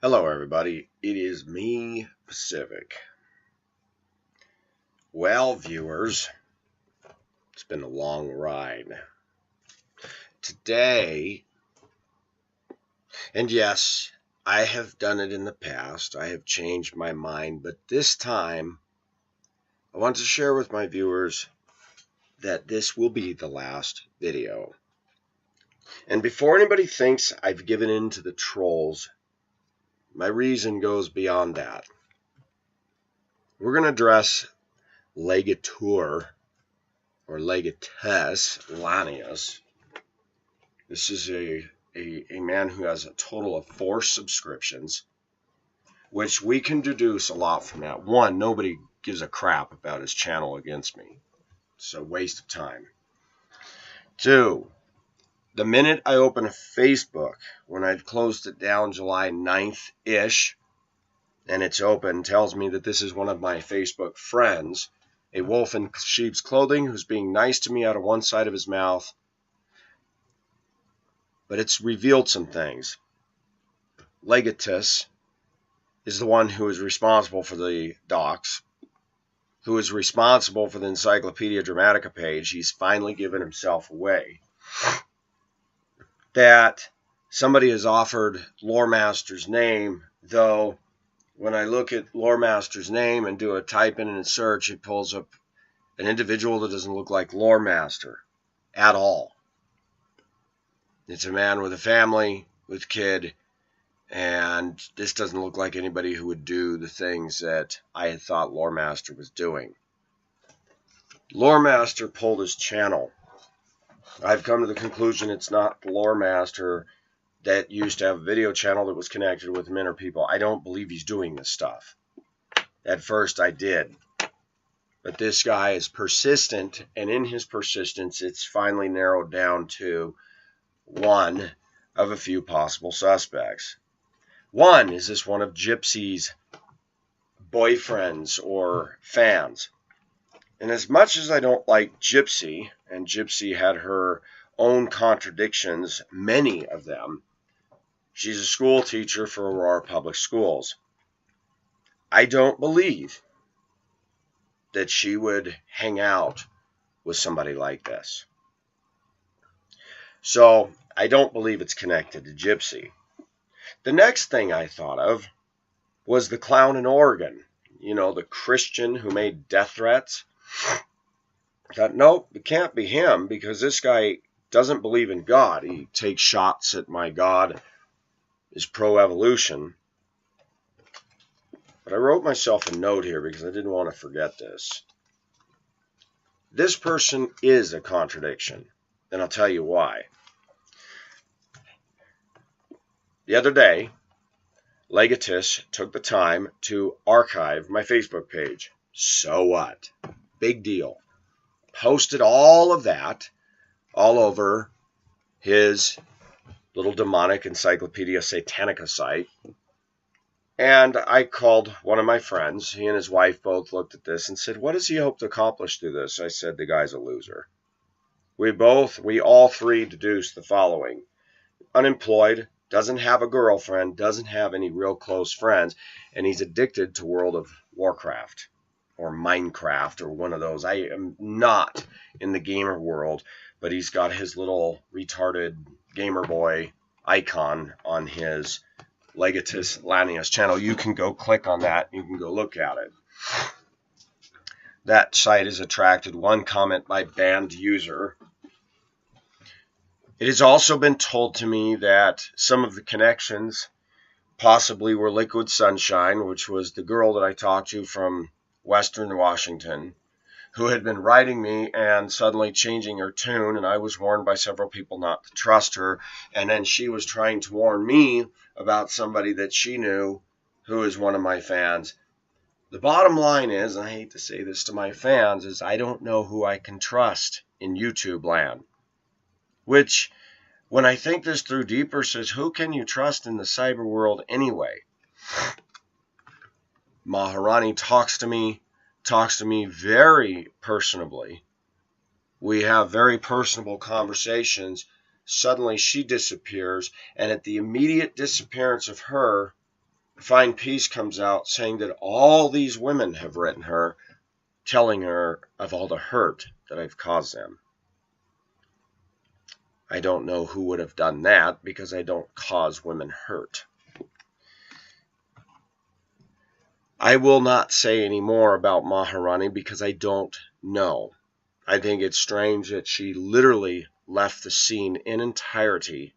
Hello, everybody. It is me, Pacific. Well, viewers, it's been a long ride. Today, and yes, I have done it in the past. I have changed my mind, but this time, I want to share with my viewers that this will be the last video. And before anybody thinks I've given in to the trolls, my reason goes beyond that. We're going to address Legator or Legatus Lanius. This is a man who has a total of 4 subscriptions, which we can deduce a lot from that. One, nobody gives a crap about his channel against me. It's a waste of time. 2, the minute I open a Facebook, when I closed it down July 9th-ish, and it's open, tells me that this is one of my Facebook friends, a wolf in sheep's clothing who's being nice to me out of one side of his mouth. But it's revealed some things. Legatus is the one who is responsible for the docs, who is responsible for the Encyclopedia Dramatica page. He's finally given himself away. That somebody has offered Loremaster's name, though when I look at Loremaster's name and do a type in and search, it pulls up an individual that doesn't look like Loremaster at all. It's a man with a family, with kid, and this doesn't look like anybody who would do the things that I had thought Loremaster was doing. Loremaster pulled his channel. I've come to the conclusion it's not Loremaster that used to have a video channel that was connected with Minner people. I don't believe he's doing this stuff. At first I did. But this guy is persistent, and in his persistence it's finally narrowed down to one of a few possible suspects. One, is this one of Gypsy's boyfriends or fans? And as much as I don't like Gypsy, and Gypsy had her own contradictions, many of them, she's a school teacher for Aurora Public Schools. I don't believe that she would hang out with somebody like this. So I don't believe it's connected to Gypsy. The next thing I thought of was the clown in Oregon. You know, the Christian who made death threats. I thought, nope, it can't be him, because this guy doesn't believe in God. He takes shots at my God is pro-evolution. But I wrote myself a note here because I didn't want to forget this. This person is a contradiction, and I'll tell you why. The other day, Legatus took the time to archive my Facebook page. So what? Big deal. Posted all of that all over his little demonic Encyclopedia Satanica site. And I called one of my friends. He and his wife both looked at this and said, what does he hope to accomplish through this? I said, the guy's a loser. We all three deduced the following. Unemployed, doesn't have a girlfriend, doesn't have any real close friends, and he's addicted to World of Warcraft or Minecraft or one of those. I am not in the gamer world, but he's got his little retarded gamer boy icon on his Legatus Lanius channel. You can go click on that. You can go look at it. That site has attracted one comment by banned user. It has also been told to me that some of the connections possibly were Liquid Sunshine, which was the girl that I talked to from Western Washington, who had been writing me and suddenly changing her tune, and I was warned by several people not to trust her, and then she was trying to warn me about somebody that she knew who is one of my fans. The bottom line is, and I hate to say this to my fans, is I don't know who I can trust in YouTube land. Which, when I think this through deeper, says, who can you trust in the cyber world anyway? Maharani talks to me very personably. We have very personable conversations. Suddenly she disappears, and at the immediate disappearance of her, Find Peace comes out saying that all these women have written her, telling her of all the hurt that I've caused them. I don't know who would have done that because I don't cause women hurt. I will not say any more about Maharani because I don't know. I think it's strange that she literally left the scene in entirety,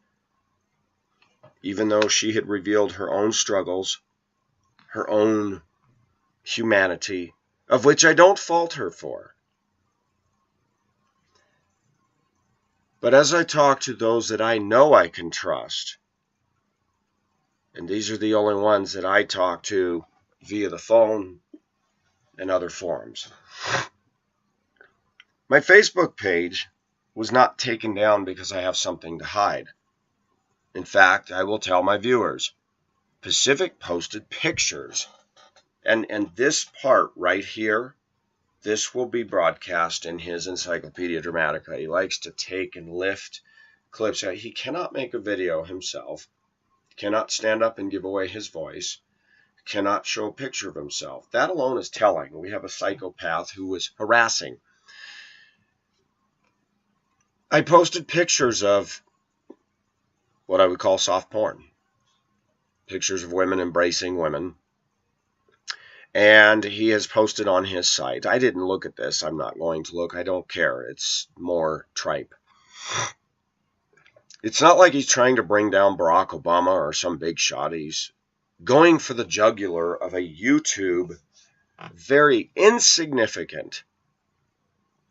even though she had revealed her own struggles, her own humanity, of which I don't fault her for. But as I talk to those that I know I can trust, and these are the only ones that I talk to via the phone and other forums. My Facebook page was not taken down because I have something to hide. In fact, I will tell my viewers, Pacific posted pictures, and this part right here, this will be broadcast in his Encyclopedia Dramatica. He likes to take and lift clips out. He cannot make a video himself, cannot stand up and give away his voice, cannot show a picture of himself. That alone is telling. We have a psychopath who was harassing. I posted pictures of what I would call soft porn. Pictures of women embracing women. And he has posted on his site. I didn't look at this. I'm not going to look. I don't care. It's more tripe. It's not like he's trying to bring down Barack Obama or some big shot. He's going for the jugular of a YouTube, very insignificant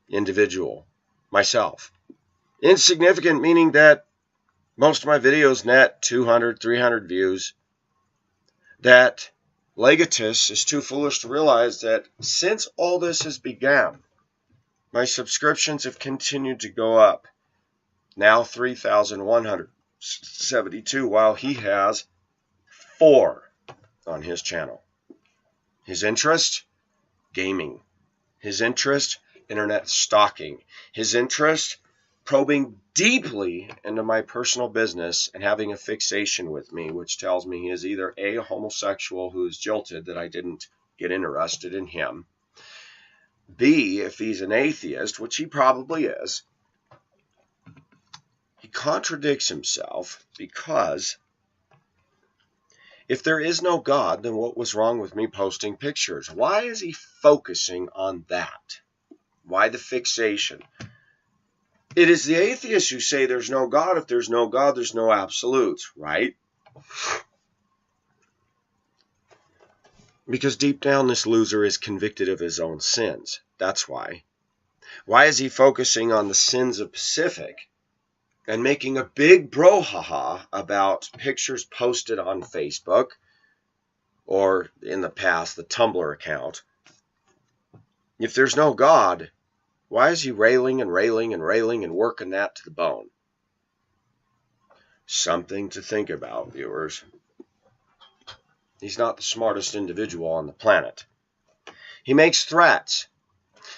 individual, myself. Insignificant meaning that most of my videos net 200, 300 views. That Legatus is too foolish to realize that since all this has begun, my subscriptions have continued to go up. Now 3,172, while he has 4 on his channel. His interest? Gaming. His interest? Internet stalking. His interest? Probing deeply into my personal business and having a fixation with me, which tells me he is either A, a homosexual who is jilted that I didn't get interested in him, B, if he's an atheist, which he probably is, he contradicts himself because if there is no God, then what was wrong with me posting pictures? Why is he focusing on that? Why the fixation? It is the atheists who say there's no God. If there's no God, there's no absolutes, right? Because deep down, this loser is convicted of his own sins. That's why. Why is he focusing on the sins of Pacific and making a big brouhaha about pictures posted on Facebook or, in the past, the Tumblr account? If there's no God, why is he railing and railing and railing and working that to the bone? Something to think about, viewers. He's not the smartest individual on the planet. He makes threats.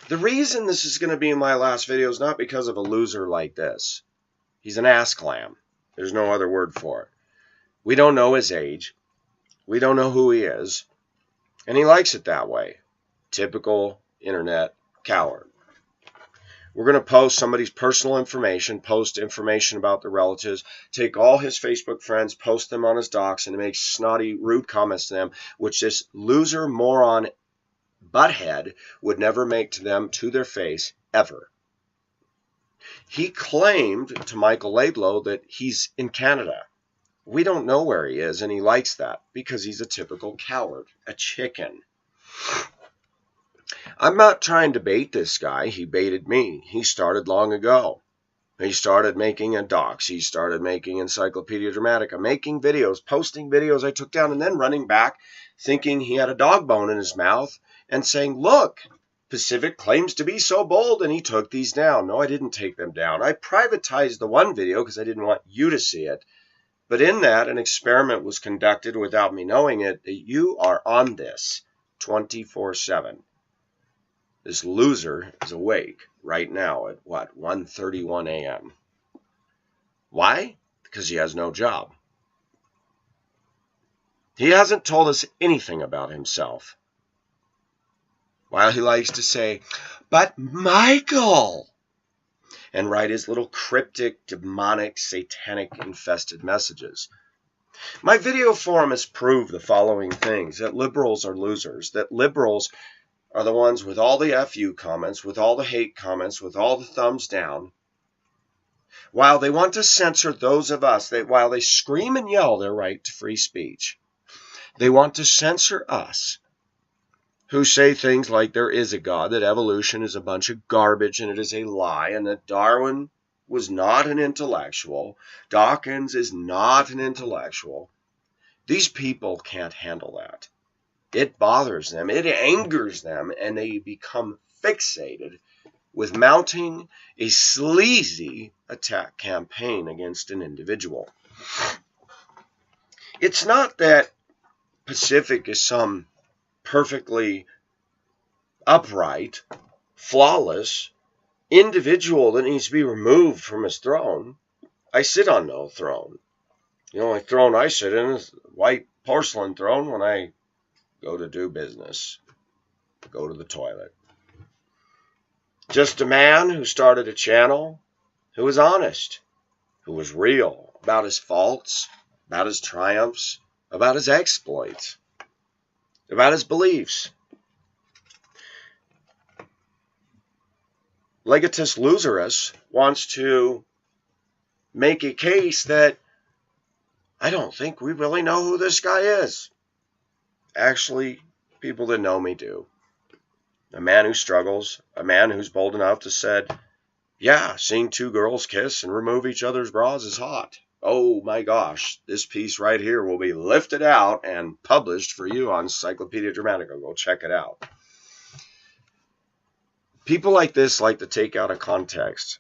The reason this is going to be in my last video is not because of a loser like this. He's an ass clam. There's no other word for it. We don't know his age. We don't know who he is. And he likes it that way. Typical internet coward. We're going to post somebody's personal information, post information about the relatives, take all his Facebook friends, post them on his docs, and make snotty, rude comments to them, which this loser, moron, butthead would never make to them to their face, ever. He claimed to Michael Laidlow that he's in Canada. We don't know where he is, and he likes that because he's a typical coward, a chicken. I'm not trying to bait this guy. He baited me. He started long ago. He started making a docs. He started making Encyclopedia Dramatica, making videos, posting videos I took down, and then running back thinking he had a dog bone in his mouth and saying, look, Pacific claims to be so bold, and he took these down. No, I didn't take them down. I privatized the one video because I didn't want you to see it. But in that, an experiment was conducted without me knowing it, that you are on this 24/7. This loser is awake right now at, 1:31 a.m. Why? Because he has no job. He hasn't told us anything about himself. While he likes to say, "But Michael," and write his little cryptic, demonic, satanic-infested messages. My video forum has proved the following things: that liberals are losers, that liberals are the ones with all the FU comments, with all the hate comments, with all the thumbs down. While they want to censor those of us, while they scream and yell their right to free speech, they want to censor us, who say things like there is a God, that evolution is a bunch of garbage and it is a lie, and that Darwin was not an intellectual, Dawkins is not an intellectual. These people can't handle that. It bothers them, it angers them, and they become fixated with mounting a sleazy attack campaign against an individual. It's not that Pacific is some perfectly upright, flawless individual that needs to be removed from his throne. I sit on no throne. The only throne I sit in is a white porcelain throne when I go to do business, go to the toilet. Just a man who started a channel, who was honest, who was real about his faults, about his triumphs, about his exploits, about his beliefs. Legatus Loserus wants to make a case that I don't think we really know who this guy is. Actually, people that know me do. A man who struggles, a man who's bold enough to say, yeah, seeing two girls kiss and remove each other's bras is hot. Oh my gosh, this piece right here will be lifted out and published for you on Encyclopedia Dramatica. Go check it out. People like this like to take out of context.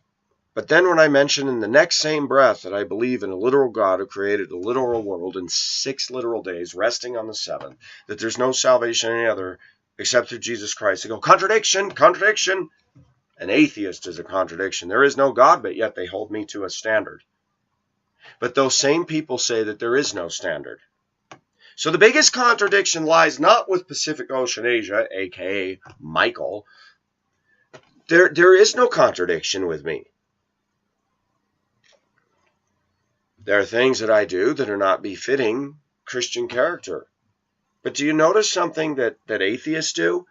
But then when I mention in the next same breath that I believe in a literal God who created a literal world in 6 literal days, resting on the 7th, that there's no salvation any other except through Jesus Christ, they go, contradiction, contradiction. An atheist is a contradiction. There is no God, but yet they hold me to a standard. But those same people say that there is no standard. So the biggest contradiction lies not with Pacific Ocean Asia, aka Michael. There is no contradiction with me. There are things that I do that are not befitting Christian character. But do you notice something that atheists do?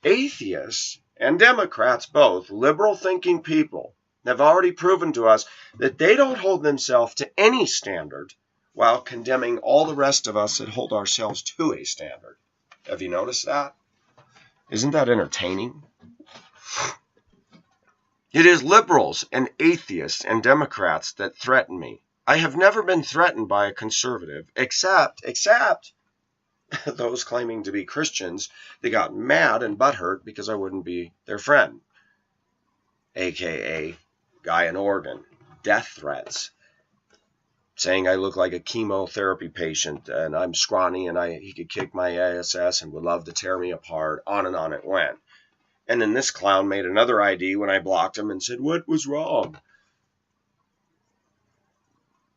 Atheists and Democrats, both liberal-thinking people, have already proven to us that they don't hold themselves to any standard while condemning all the rest of us that hold ourselves to a standard. Have you noticed that? Isn't that entertaining? It is liberals and atheists and Democrats that threaten me. I have never been threatened by a conservative, except those claiming to be Christians. They got mad and butthurt because I wouldn't be their friend, aka guy in Oregon. Death threats, saying I look like a chemotherapy patient and I'm scrawny and he could kick my ass and would love to tear me apart. On and on it went. And then this clown made another ID when I blocked him and said, what was wrong?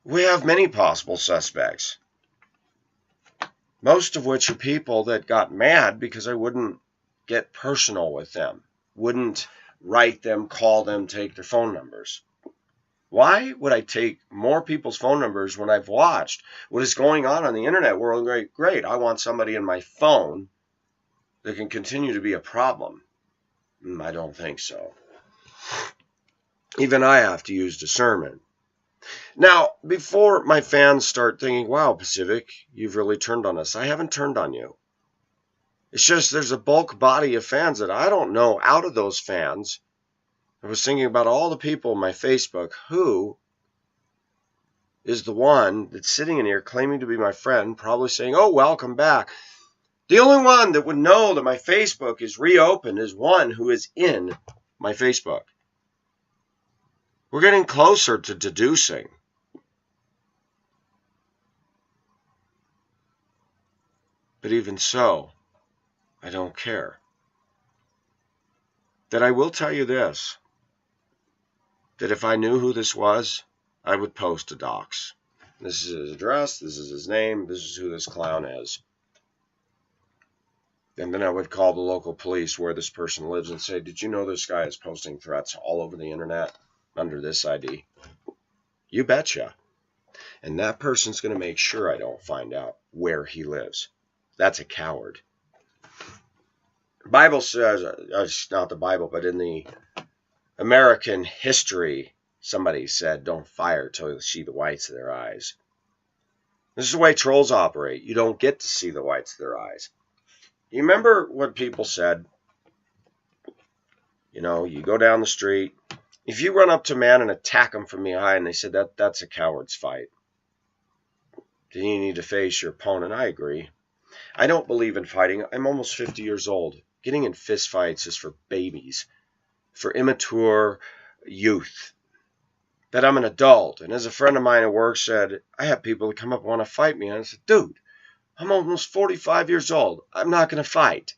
We have many possible suspects, most of which are people that got mad because I wouldn't get personal with them, wouldn't write them, call them, take their phone numbers. Why would I take more people's phone numbers when I've watched what is going on the internet world? Great, I want somebody in my phone that can continue to be a problem. I don't think so. Even I have to use discernment. Now, before my fans start thinking, wow, Pacific, you've really turned on us. I haven't turned on you. It's just there's a bulk body of fans that I don't know. Out of those fans, I was thinking about all the people on my Facebook. Who is the one that's sitting in here claiming to be my friend, probably saying, oh, welcome back. The only one that would know that my Facebook is reopened is one who is in my Facebook. We're getting closer to deducing. But even so, I don't care. That I will tell you this, that if I knew who this was, I would post a dox. This is his address. This is his name. This is who this clown is. And then I would call the local police where this person lives and say, did you know this guy is posting threats all over the internet under this ID? You betcha. And that person's going to make sure I don't find out where he lives. That's a coward. The Bible says, it's not the Bible, but in the American history, somebody said, don't fire till you see the whites of their eyes. This is the way trolls operate. You don't get to see the whites of their eyes. You remember what people said? You know, you go down the street. If you run up to a man and attack him from behind, they said that's a coward's fight. Then you need to face your opponent. I agree. I don't believe in fighting. I'm almost 50 years old. Getting in fist fights is for babies, for immature youth. That I'm an adult. And as a friend of mine at work said, I have people that come up and want to fight me. And I said, dude, I'm almost 45 years old. I'm not going to fight.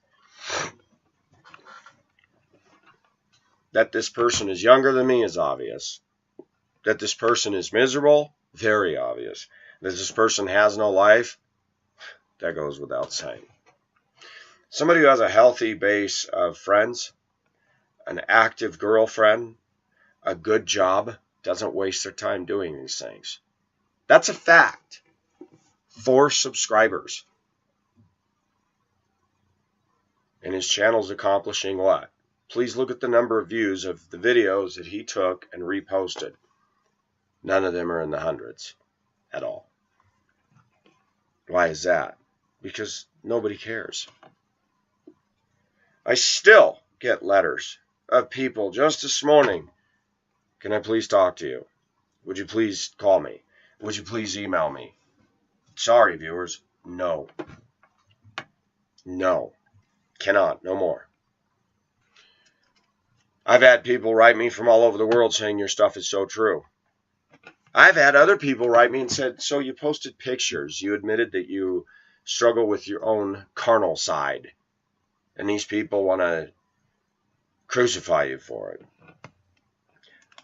That this person is younger than me is obvious. That this person is miserable, very obvious. That this person has no life, that goes without saying. Somebody who has a healthy base of friends, an active girlfriend, a good job, doesn't waste their time doing these things. That's a fact. 4 subscribers. And his channel's accomplishing what? Please look at the number of views of the videos that he took and reposted. None of them are in the hundreds at all. Why is that? Because nobody cares. I still get letters of people just this morning. Can I please talk to you? Would you please call me? Would you please email me? Sorry, viewers. No. No. Cannot. No more. I've had people write me from all over the world saying your stuff is so true. I've had other people write me and said, so you posted pictures. You admitted that you struggle with your own carnal side. And these people want to crucify you for it.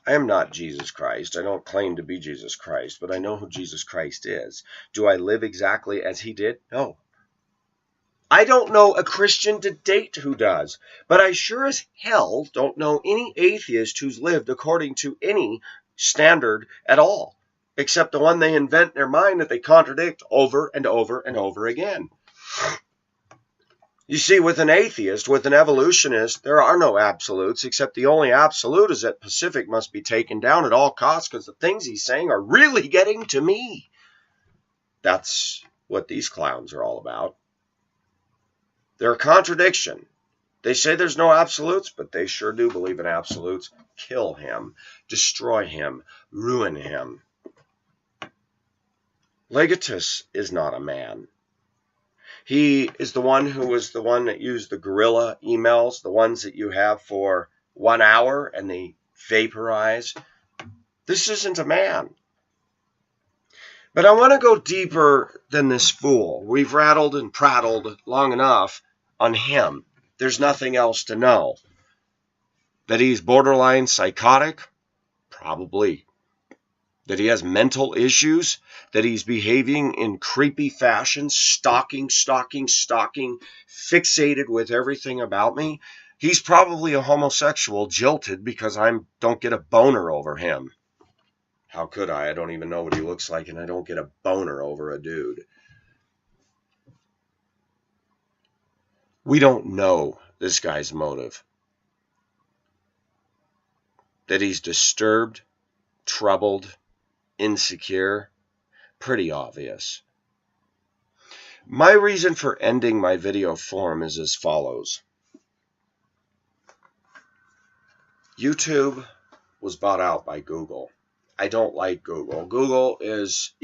I am not Jesus Christ. I don't claim to be Jesus Christ, but I know who Jesus Christ is. Do I live exactly as he did? No. I don't know a Christian to date who does, but I sure as hell don't know any atheist who's lived according to any standard at all, except the one they invent in their mind that they contradict over and over and over again. You see, with an atheist, with an evolutionist, there are no absolutes, except the only absolute is that Pacific must be taken down at all costs because the things he's saying are really getting to me. That's what these clowns are all about. They're a contradiction. They say there's no absolutes, but they sure do believe in absolutes. Kill him, destroy him, ruin him. Legatus is not a man. He is the one who was the one that used the guerrilla emails, the ones that you have for 1 hour and they vaporize. This isn't a man. But I want to go deeper than this fool. We've rattled and prattled long enough on him. There's nothing else to know. That he's borderline psychotic? Probably. That he has mental issues? That he's behaving in creepy fashion, stalking, fixated with everything about me? He's probably a homosexual, jilted because I don't get a boner over him. How could I? I don't even know what he looks like, and I don't get a boner over a dude. We don't know this guy's motive. That he's disturbed, troubled, insecure, pretty obvious. My reason for ending my video form is as follows. YouTube was bought out by Google. I don't like Google. Google is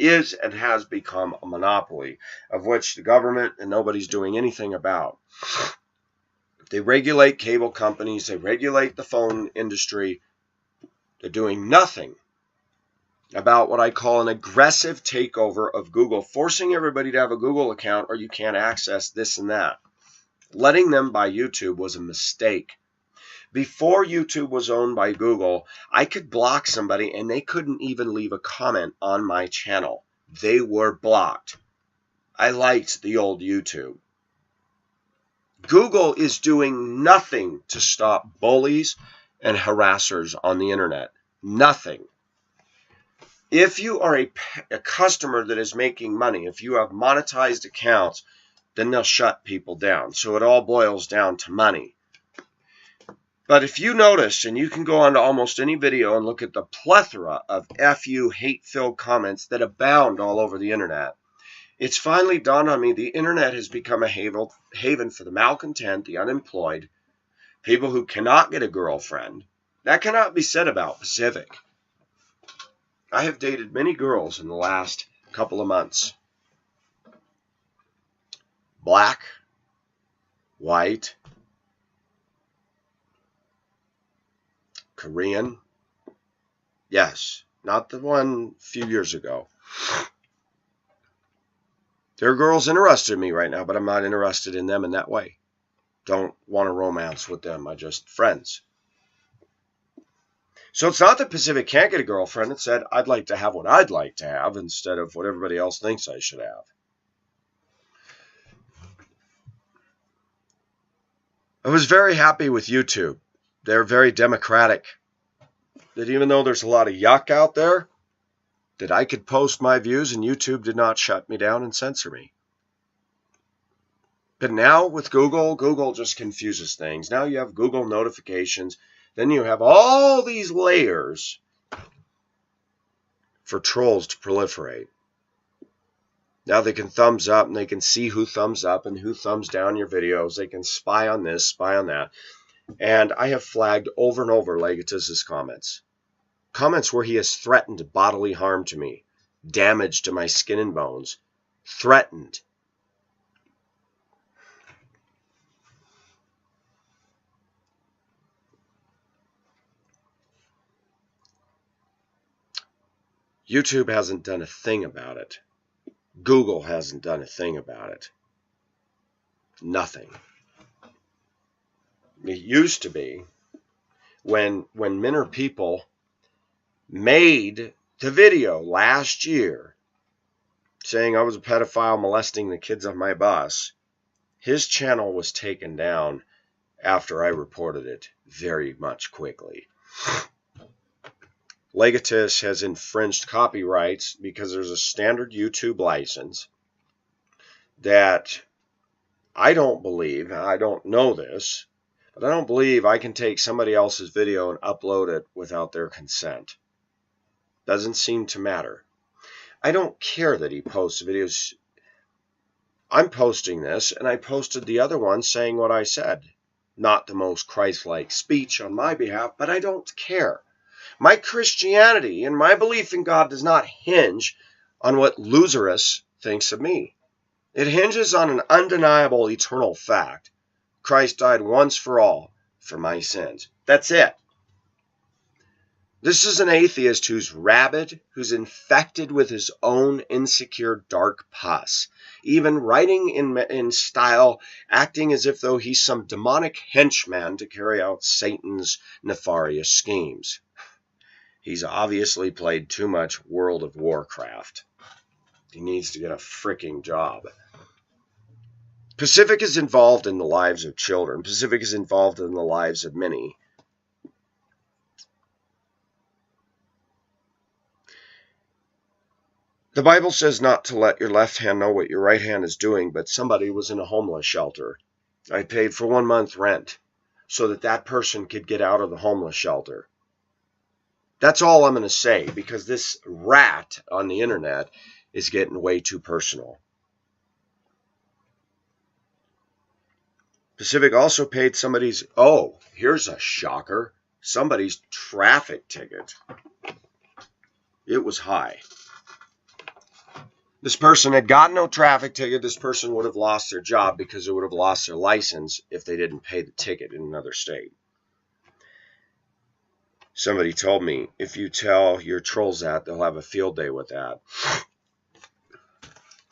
and has become a monopoly of which the government and nobody's doing anything about. They regulate cable companies. They regulate the phone industry. They're doing nothing about what I call an aggressive takeover of Google, forcing everybody to have a Google account or you can't access this and that. Letting them buy YouTube was a mistake. Before YouTube was owned by Google, I could block somebody and they couldn't even leave a comment on my channel. they were blocked. I liked the old YouTube. Google is doing nothing to stop bullies and harassers on the internet. Nothing. If you are a customer that is making money, if you have monetized accounts, then they'll shut people down. So it all boils down to money. But if you notice, and you can go onto almost any video and look at the plethora of FU hate-filled comments that abound all over the internet, it's finally dawned on me the internet has become a haven for the malcontent, the unemployed, people who cannot get a girlfriend. That cannot be said about Pacific. I have dated many girls in the last couple of months. Black, white, Korean. Yes, not the one a few years ago. There are girls interested in me right now, but I'm not interested in them in that way. Don't want to romance with them. I'm just friends. So it's not that Pacific can't get a girlfriend. It said, I'd like to have what I'd like to have instead of what everybody else thinks I should have. I was very happy with YouTube. They're very democratic. That even though there's a lot of yuck out there, that I could post my views and YouTube did not shut me down and censor me. But now with Google, Google just confuses things. Now you have Google notifications. Then you have all these layers for trolls to proliferate. Now they can thumbs up and they can see who thumbs up and who thumbs down your videos. They can spy on this, spy on that. And I have flagged over and over Legatus's comments. Comments where he has threatened bodily harm to me, damage to my skin and bones, threatened. YouTube hasn't done a thing about it. Google hasn't done a thing about it. Nothing. It used to be when men or people made the video last year saying I was a pedophile molesting the kids on my bus, his channel was taken down after I reported it very much quickly. Legatus has infringed copyrights because there's a standard YouTube license that I don't believe, I don't know this, but I don't believe I can take somebody else's video and upload it without their consent. Doesn't seem to matter. I don't care that he posts videos. I'm posting this, and I posted the other one saying what I said. Not the most Christ-like speech on my behalf, but I don't care. My Christianity and my belief in God does not hinge on what Loserus thinks of me. It hinges on an undeniable eternal fact. Christ died once for all for my sins. That's it. This is an atheist who's rabid, who's infected with his own insecure dark pus, even writing in style, acting as if though he's some demonic henchman to carry out Satan's nefarious schemes. He's obviously played too much World of Warcraft. He needs to get a freaking job. Pacific is involved in the lives of children. Pacific is involved in the lives of many. The Bible says not to let your left hand know what your right hand is doing, but somebody was in a homeless shelter. I paid for 1 month rent so that that person could get out of the homeless shelter. That's all I'm going to say, because this rat on the internet is getting way too personal. Pacific also paid somebody's, here's a shocker, somebody's traffic ticket. It was high. This person had got no traffic ticket. This person would have lost their job because they would have lost their license if they didn't pay the ticket in another state. Somebody told me, if you tell your trolls that, they'll have a field day with that.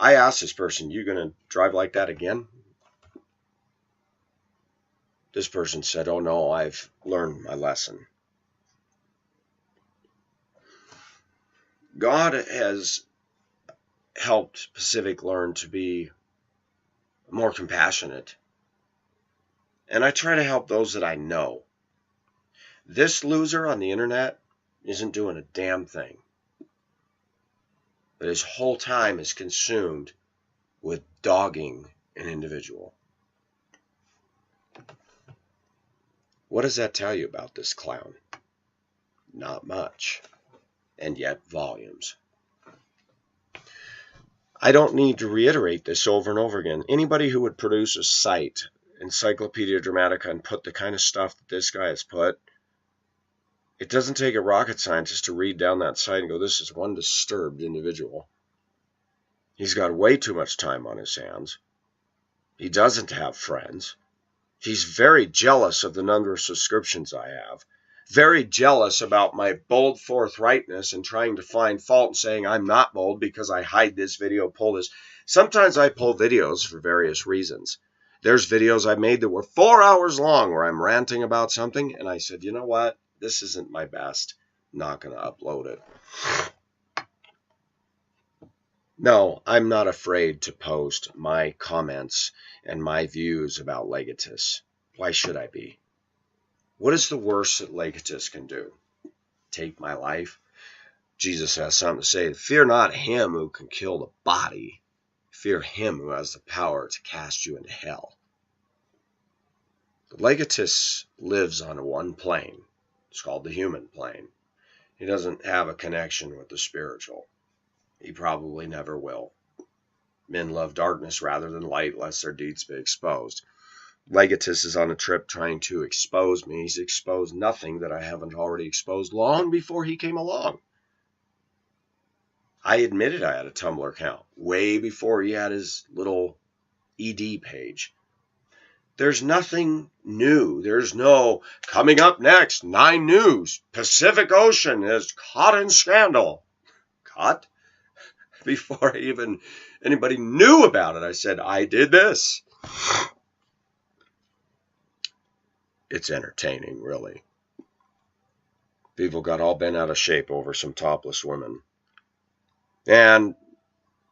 I asked this person, you going to drive like that again? This person said, oh no, I've learned my lesson. God has helped Pacific learn to be more compassionate. And I try to help those that I know. This loser on the internet isn't doing a damn thing. But his whole time is consumed with dogging an individual. What does that tell you about this clown? Not much. And yet volumes. I don't need to reiterate this over and over again. Anybody who would produce a site, Encyclopedia Dramatica, and put the kind of stuff that this guy has put, it doesn't take a rocket scientist to read down that site and go, this is one disturbed individual. He's got way too much time on his hands. He doesn't have friends. He's very jealous of the number of subscriptions I have. Very jealous about my bold forthrightness and trying to find fault and saying I'm not bold because I hide this video, pull this. Sometimes I pull videos for various reasons. There's videos I made that were 4 hours long where I'm ranting about something, and I said, you know what? This isn't my best. I'm not going to upload it. No, I'm not afraid to post my comments and my views about Legatus. Why should I be? What is the worst that Legatus can do? Take my life? Jesus has something to say. Fear not him who can kill the body. Fear him who has the power to cast you into hell. Legatus lives on one plane. It's called the human plane. He doesn't have a connection with the spiritual. He probably never will. Men love darkness rather than light, lest their deeds be exposed. Legatus is on a trip trying to expose me. He's exposed nothing that I haven't already exposed long before he came along. I admitted I had a Tumblr account way before he had his little ED page. There's nothing new. There's no coming up next, 9 News. Pacific Ocean is caught in scandal. Caught? Before anybody knew about it, I said, I did this. It's entertaining, really. People got all bent out of shape over some topless women. And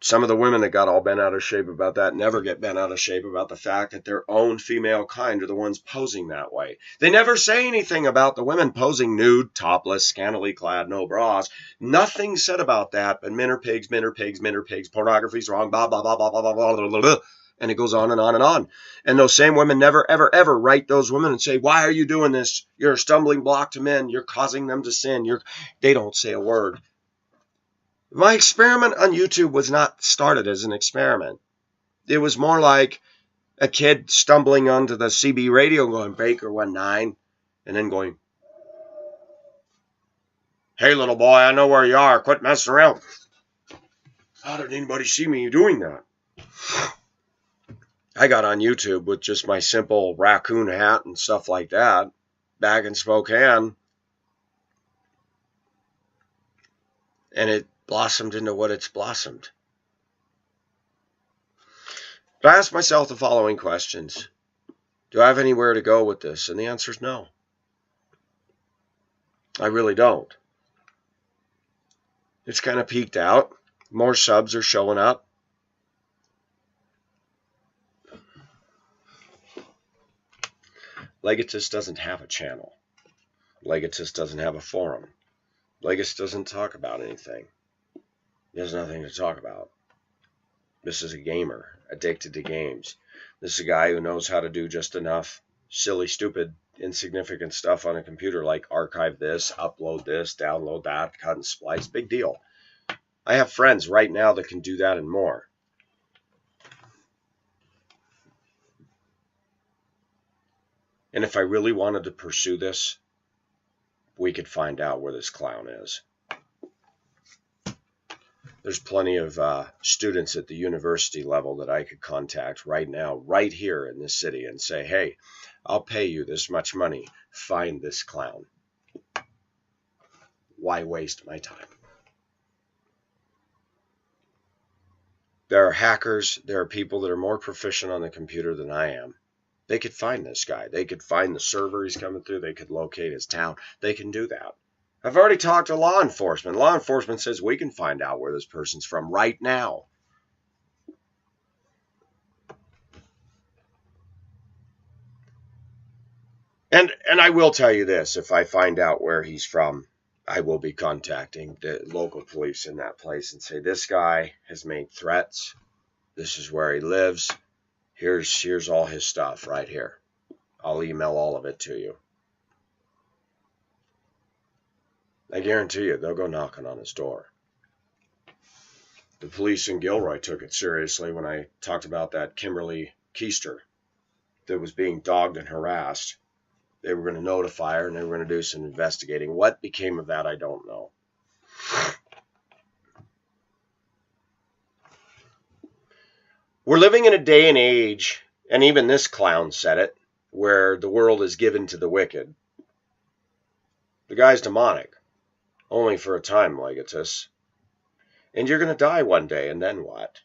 some of the women that got all bent out of shape about that never get bent out of shape about the fact that their own female kind are the ones posing that way. They never say anything about the women posing nude, topless, scantily clad, no bras. Nothing said about that, but men are pigs, men are pigs, men are pigs, pornography's wrong, blah, blah, blah, blah, blah, blah, blah, blah, blah. And it goes on and on and on. And those same women never, ever, ever write those women and say, why are you doing this? You're a stumbling block to men. You're causing them to sin. They don't say a word. My experiment on YouTube was not started as an experiment. It was more like a kid stumbling onto the CB radio going, Baker 19, and then going, hey, little boy, I know where you are. Quit messing around. How did anybody see me doing that? I got on YouTube with just my simple raccoon hat and stuff like that back in Spokane. And it blossomed into what it's blossomed. But I asked myself the following questions. Do I have anywhere to go with this? And the answer is no. I really don't. It's kind of peaked out. More subs are showing up. Legatus doesn't have a channel. Legatus doesn't have a forum. Legatus doesn't talk about anything. He has nothing to talk about. This is a gamer, addicted to games. This is a guy who knows how to do just enough silly, stupid, insignificant stuff on a computer, like archive this, upload this, download that, cut and splice. Big deal. I have friends right now that can do that and more. And if I really wanted to pursue this, we could find out where this clown is. There's plenty of students at the university level that I could contact right now, right here in this city, and say, hey, I'll pay you this much money. Find this clown. Why waste my time? There are hackers. There are people that are more proficient on the computer than I am. They could find this guy. They could find the server he's coming through. They could locate his town. They can do that. I've already talked to law enforcement. Law enforcement says we can find out where this person's from right now. And I will tell you this, if I find out where he's from, I will be contacting the local police in that place and say, this guy has made threats. This is where he lives. Here's all his stuff right here. I'll email all of it to you. I guarantee you they'll go knocking on his door. The police in Gilroy took it seriously when I talked about that Kimberly Keister that was being dogged and harassed. They were going to notify her and they were going to do some investigating. What became of that, I don't know. We're living in a day and age, and even this clown said it, where the world is given to the wicked. The guy's demonic, only for a time, Legatus. And you're going to die one day, and then what?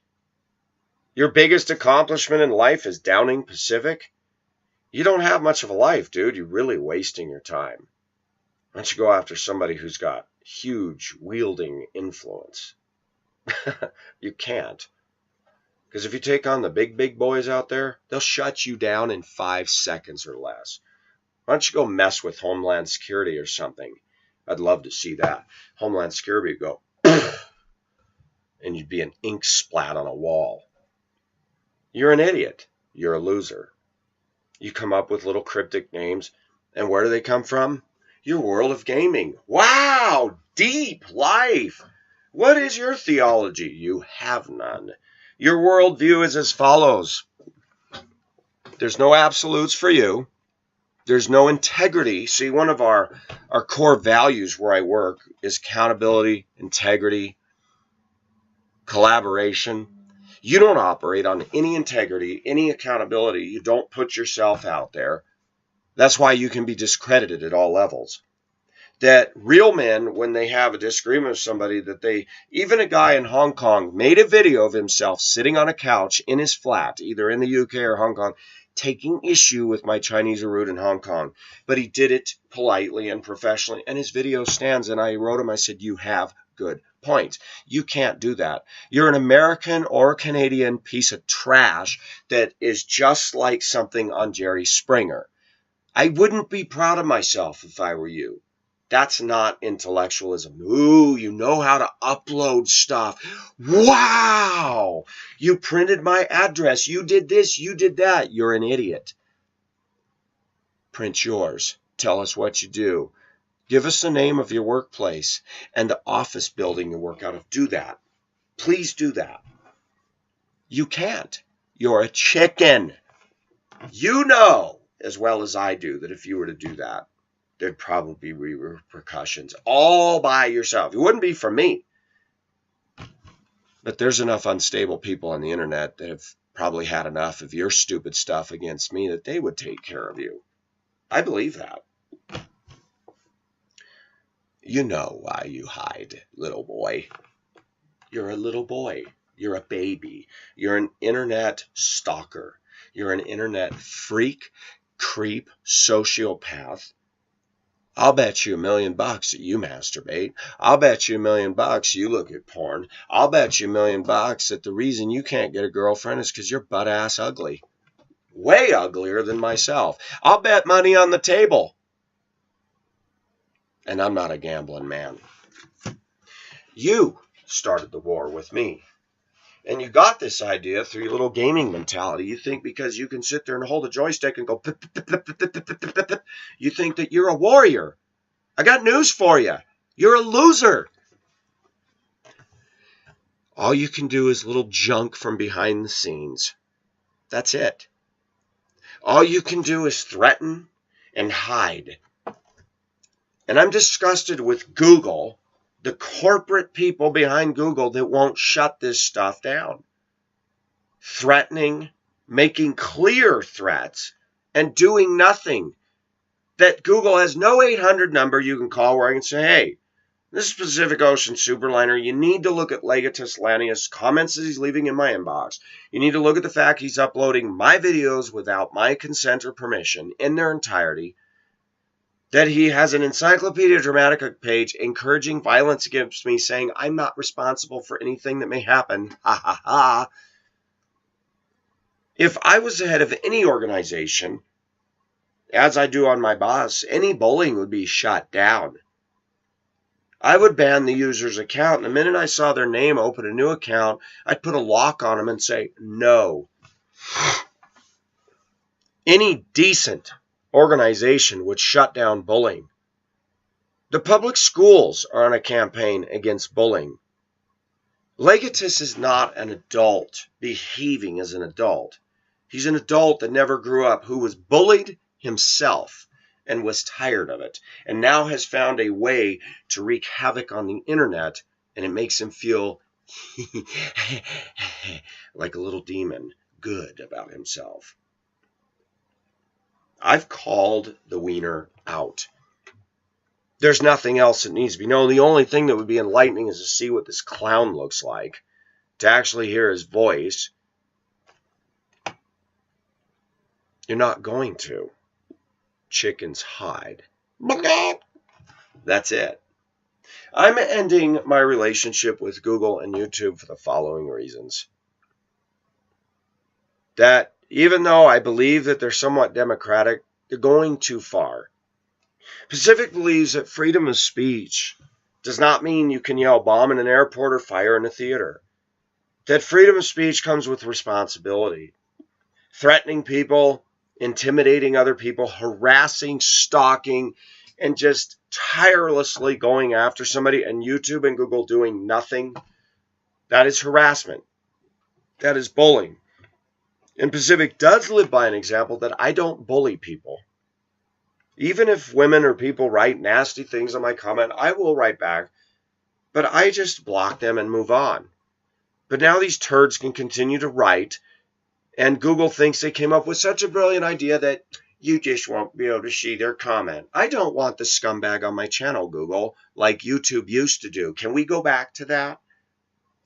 Your biggest accomplishment in life is downing Pacific? You don't have much of a life, dude. You're really wasting your time. Why don't you go after somebody who's got huge wielding influence? You can't. Because if you take on the big boys out there, they'll shut you down in 5 seconds or less. Why don't you go mess with Homeland Security or something? I'd love to see that. Homeland Security would go, and you'd be an ink splat on a wall. You're an idiot. You're a loser. You come up with little cryptic names, and where do they come from? Your world of gaming. Wow! Deep life! What is your theology? You have none. Your worldview is as follows. There's no absolutes for you. There's no integrity. See, one of our core values where I work is accountability, integrity, collaboration. You don't operate on any integrity, any accountability. You don't put yourself out there. That's why you can be discredited at all levels. That real men, when they have a disagreement with somebody, even a guy in Hong Kong made a video of himself sitting on a couch in his flat, either in the UK or Hong Kong, taking issue with my Chinese route in Hong Kong. But he did it politely and professionally, and his video stands, and I wrote him, I said, you have good points. You can't do that. You're an American or Canadian piece of trash that is just like something on Jerry Springer. I wouldn't be proud of myself if I were you. That's not intellectualism. Ooh, you know how to upload stuff. Wow! You printed my address. You did this. You did that. You're an idiot. Print yours. Tell us what you do. Give us the name of your workplace and the office building you work out of. Do that. Please do that. You can't. You're a chicken. You know as well as I do that if you were to do that, there'd probably be repercussions all by yourself. It wouldn't be for me. But there's enough unstable people on the internet that have probably had enough of your stupid stuff against me that they would take care of you. I believe that. You know why you hide, little boy. You're a little boy. You're a baby. You're an internet stalker. You're an internet freak, creep, sociopath. I'll bet you $1 million that you masturbate. I'll bet you $1 million you look at porn. I'll bet you $1 million that the reason you can't get a girlfriend is because you're butt-ass ugly. Way uglier than myself. I'll bet money on the table. And I'm not a gambling man. You started the war with me. And you got this idea through your little gaming mentality. You think because you can sit there and hold a joystick and go pip, pip, pip, pip, pip, pip, pip, pip, you think that you're a warrior. I got news for you. You're a loser. All you can do is little junk from behind the scenes. That's it. All you can do is threaten and hide. And I'm disgusted with Google, the corporate people behind Google that won't shut this stuff down. Threatening, making clear threats, and doing nothing. That Google has no 800 number you can call where I can say, hey, this is Pacific Ocean Superliner. You need to look at Legatus Lanius' comments that he's leaving in my inbox. You need to look at the fact he's uploading my videos without my consent or permission in their entirety. That he has an Encyclopedia Dramatica page encouraging violence against me, saying I'm not responsible for anything that may happen. Ha ha ha. If I was the head of any organization, as I do on my boss, any bullying would be shut down. I would ban the user's account, and the minute I saw their name open a new account, I'd put a lock on them and say, no. Any decent organization would shut down bullying. The public schools are on a campaign against bullying. Legatus is not an adult behaving as an adult. He's an adult that never grew up, who was bullied himself and was tired of it, and now has found a way to wreak havoc on the internet, and it makes him feel like a little demon, good about himself. I've called the wiener out. There's nothing else that needs to be known. The only thing that would be enlightening is to see what this clown looks like, to actually hear his voice. You're not going to. Chickens hide. That's it. I'm ending my relationship with Google and YouTube for the following reasons. That even though I believe that they're somewhat democratic, they're going too far. Pacific believes that freedom of speech does not mean you can yell bomb in an airport or fire in a theater. That freedom of speech comes with responsibility. Threatening people, intimidating other people, harassing, stalking, and just tirelessly going after somebody, and YouTube and Google doing nothing, that is harassment. That is bullying. And Pacific does live by an example that I don't bully people. Even if women or people write nasty things on my comment, I will write back, but I just block them and move on. But now these turds can continue to write, and Google thinks they came up with such a brilliant idea that you just won't be able to see their comment. I don't want the scumbag on my channel, Google, like YouTube used to do. Can we go back to that?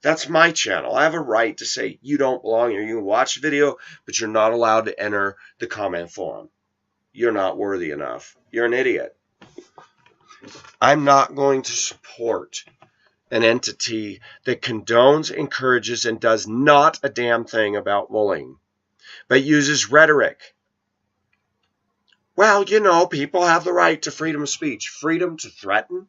That's my channel. I have a right to say you don't belong here. You can watch the video, but you're not allowed to enter the comment forum. You're not worthy enough. You're an idiot. I'm not going to support an entity that condones, encourages, and does not a damn thing about bullying, but uses rhetoric. Well, you know, people have the right to freedom of speech. Freedom to threaten?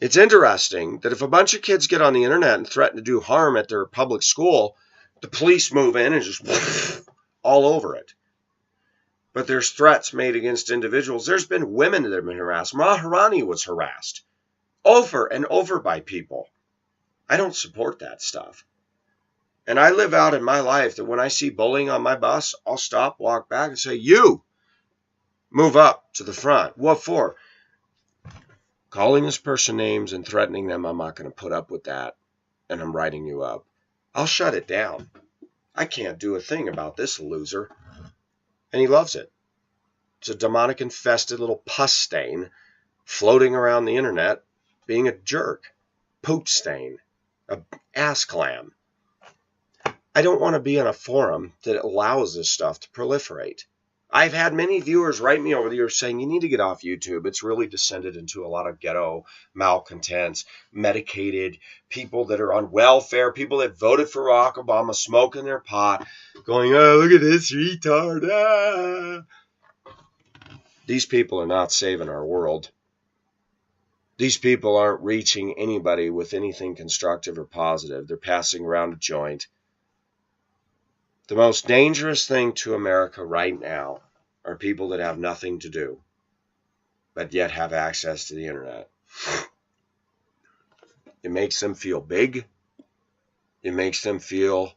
It's interesting that if a bunch of kids get on the internet and threaten to do harm at their public school, the police move in and just all over it. But there's threats made against individuals. There's been women that have been harassed. Maharani was harassed over and over by people. I don't support that stuff. And I live out in my life that when I see bullying on my bus, I'll stop, walk back, and say, you, move up to the front. What for? Calling this person names and threatening them, I'm not going to put up with that, and I'm writing you up. I'll shut it down. I can't do a thing about this loser. And he loves it. It's a demonic-infested little pus stain floating around the internet, being a jerk. Poop stain. A ass clam. I don't want to be on a forum that allows this stuff to proliferate. I've had many viewers write me over the years saying, you need to get off YouTube. It's really descended into a lot of ghetto malcontents, medicated people that are on welfare, people that voted for Barack Obama, smoking their pot, going, oh, look at this retard. Ah. These people are not saving our world. These people aren't reaching anybody with anything constructive or positive. They're passing around a joint. The most dangerous thing to America right now are people that have nothing to do, but yet have access to the internet. It makes them feel big. It makes them feel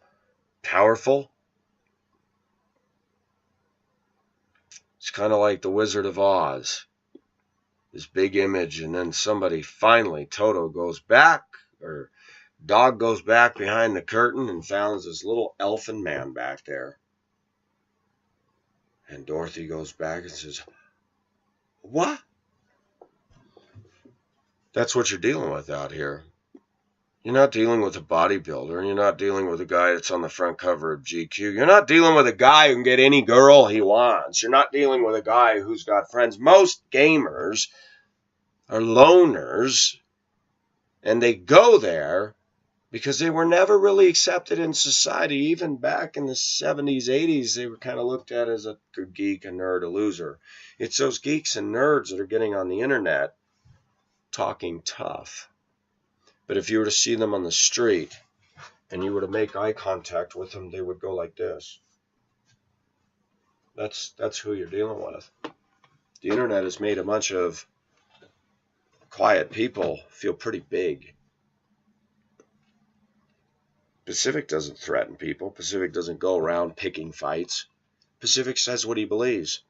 powerful. It's kind of like the Wizard of Oz. This big image, and then somebody finally, Toto goes back, or dog goes back behind the curtain and finds this little elfin man back there. And Dorothy goes back and says, what? That's what you're dealing with out here. You're not dealing with a bodybuilder, and you're not dealing with a guy that's on the front cover of GQ. You're not dealing with a guy who can get any girl he wants. You're not dealing with a guy who's got friends. Most gamers are loners, and they go there because they were never really accepted in society. Even back in the 70s, 80s, they were kind of looked at as a geek, a nerd, a loser. It's those geeks and nerds that are getting on the internet talking tough. But if you were to see them on the street and you were to make eye contact with them, they would go like this. That's who you're dealing with. The internet has made a bunch of quiet people feel pretty big. Pacific doesn't threaten people. Pacific doesn't go around picking fights. Pacific says what he believes.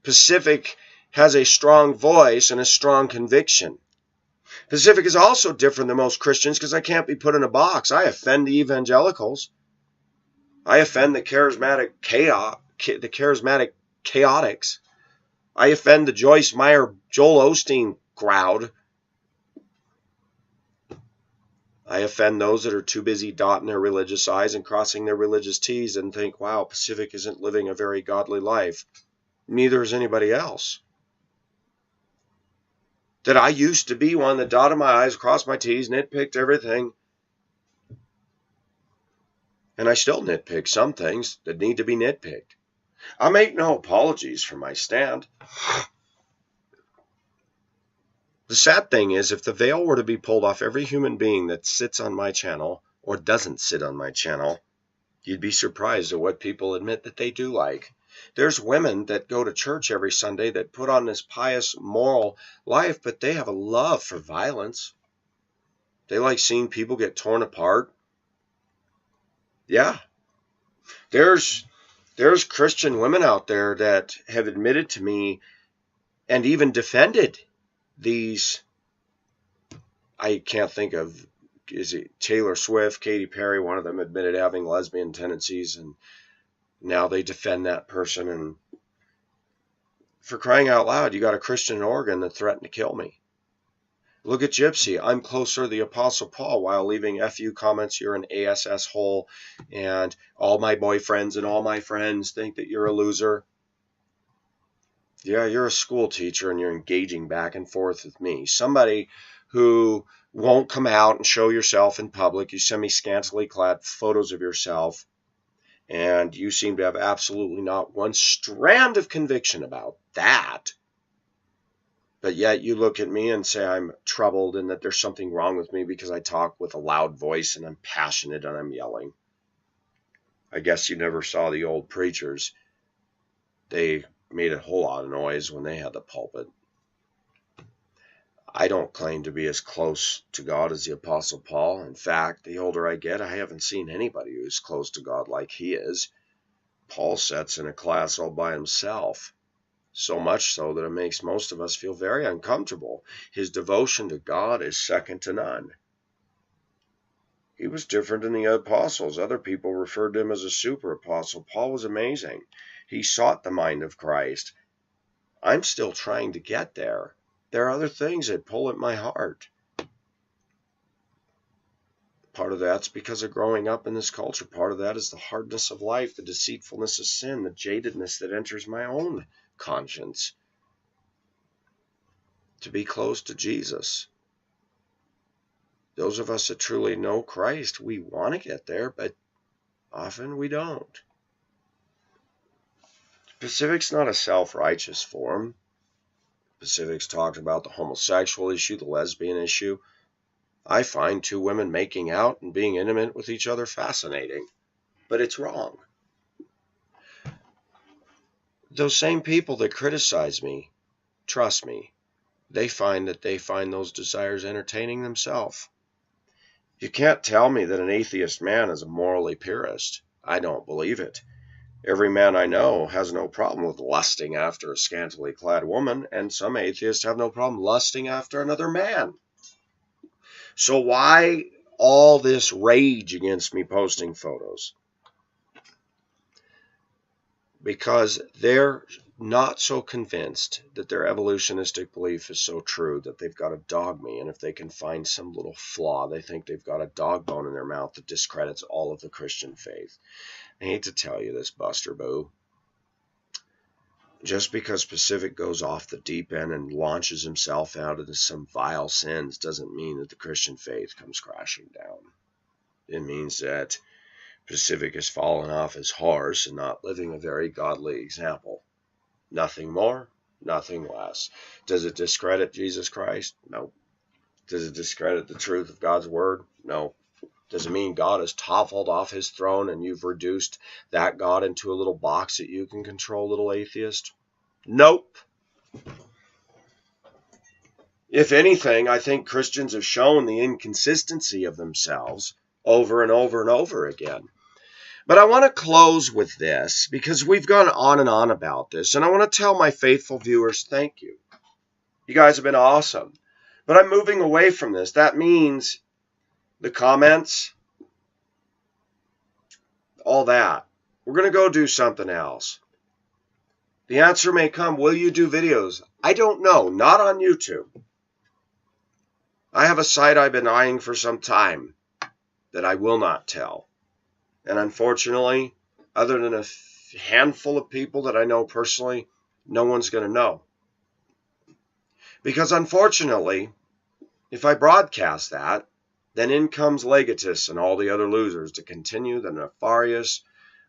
Pacific has a strong voice and a strong conviction. Pacific is also different than most Christians because I can't be put in a box. I offend the evangelicals. I offend the charismatic chaotics. I offend the Joyce Meyer, Joel Osteen crowd. I offend those that are too busy dotting their religious I's and crossing their religious T's and think, wow, Pacific isn't living a very godly life. Neither is anybody else. That I used to be one that dotted my I's, crossed my T's, nitpicked everything. And I still nitpick some things that need to be nitpicked. I make no apologies for my stand. The sad thing is, if the veil were to be pulled off every human being that sits on my channel or doesn't sit on my channel, you'd be surprised at what people admit that they do like. There's women that go to church every Sunday that put on this pious, moral life, but they have a love for violence. They like seeing people get torn apart. Yeah. There's Christian women out there that have admitted to me and even defended these, I can't think of, is it Taylor Swift, Katy Perry, one of them admitted having lesbian tendencies, and now they defend that person. And for crying out loud, you got a Christian in Oregon that threatened to kill me. Look at Gypsy. I'm closer to the Apostle Paul while leaving FU comments, you're an ASS hole, and all my boyfriends and all my friends think that you're a loser. Yeah, you're a school teacher and you're engaging back and forth with me. Somebody who won't come out and show yourself in public. You send me scantily clad photos of yourself, and you seem to have absolutely not one strand of conviction about that. But yet you look at me and say I'm troubled and that there's something wrong with me because I talk with a loud voice and I'm passionate and I'm yelling. I guess you never saw the old preachers. They made a whole lot of noise when they had the pulpit. I don't claim to be as close to God as the Apostle Paul. In fact, the older I get, I haven't seen anybody who's close to God like he is. Paul sits in a class all by himself, so much so that it makes most of us feel very uncomfortable. His devotion to God is second to none. He was different than the apostles. Other people referred to him as a super apostle. Paul was amazing. He sought the mind of Christ. I'm still trying to get there. There are other things that pull at my heart. Part of that's because of growing up in this culture. Part of that is the hardness of life, the deceitfulness of sin, the jadedness that enters my own conscience. To be close to Jesus. Those of us that truly know Christ, we want to get there, but often we don't. Pacific's not a self-righteous forum. Pacific's talked about the homosexual issue, the lesbian issue. I find two women making out and being intimate with each other fascinating, but it's wrong. Those same people that criticize me, trust me, they find those desires entertaining themselves. You can't tell me that an atheist man is a morally purist. I don't believe it. Every man I know has no problem with lusting after a scantily clad woman, and some atheists have no problem lusting after another man. So why all this rage against me posting photos? Because they're not so convinced that their evolutionistic belief is so true that they've got to dog me, and if they can find some little flaw, they think they've got a dog bone in their mouth that discredits all of the Christian faith. I hate to tell you this, Buster Boo. Just because Pacific goes off the deep end and launches himself out into some vile sins doesn't mean that the Christian faith comes crashing down. It means that Pacific has fallen off his horse and not living a very godly example. Nothing more, nothing less. Does it discredit Jesus Christ? No. Does it discredit the truth of God's word? No. Does it mean God has toppled off his throne and you've reduced that God into a little box that you can control, little atheist? Nope. If anything, I think Christians have shown the inconsistency of themselves over and over and over again. But I want to close with this because we've gone on and on about this, and I want to tell my faithful viewers, thank you. You guys have been awesome. But I'm moving away from this. That means the comments, all that. We're going to go do something else. The answer may come, will you do videos? I don't know, not on YouTube. I have a site I've been eyeing for some time that I will not tell. And unfortunately, other than a handful of people that I know personally, no one's going to know. Because unfortunately, if I broadcast that, then in comes Legatus and all the other losers to continue the nefarious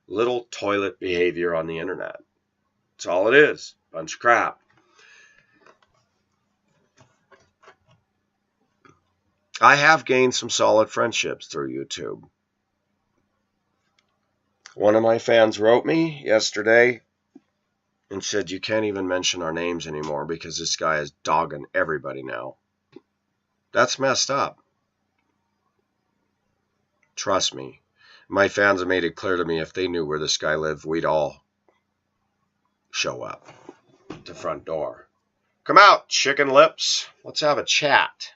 little toilet behavior on the internet. That's all it is. Bunch of crap. I have gained some solid friendships through YouTube. One of my fans wrote me yesterday and said, you can't even mention our names anymore because this guy is dogging everybody now. That's messed up. Trust me. My fans have made it clear to me if they knew where this guy lived, we'd all show up at the front door. Come out, chicken lips. Let's have a chat.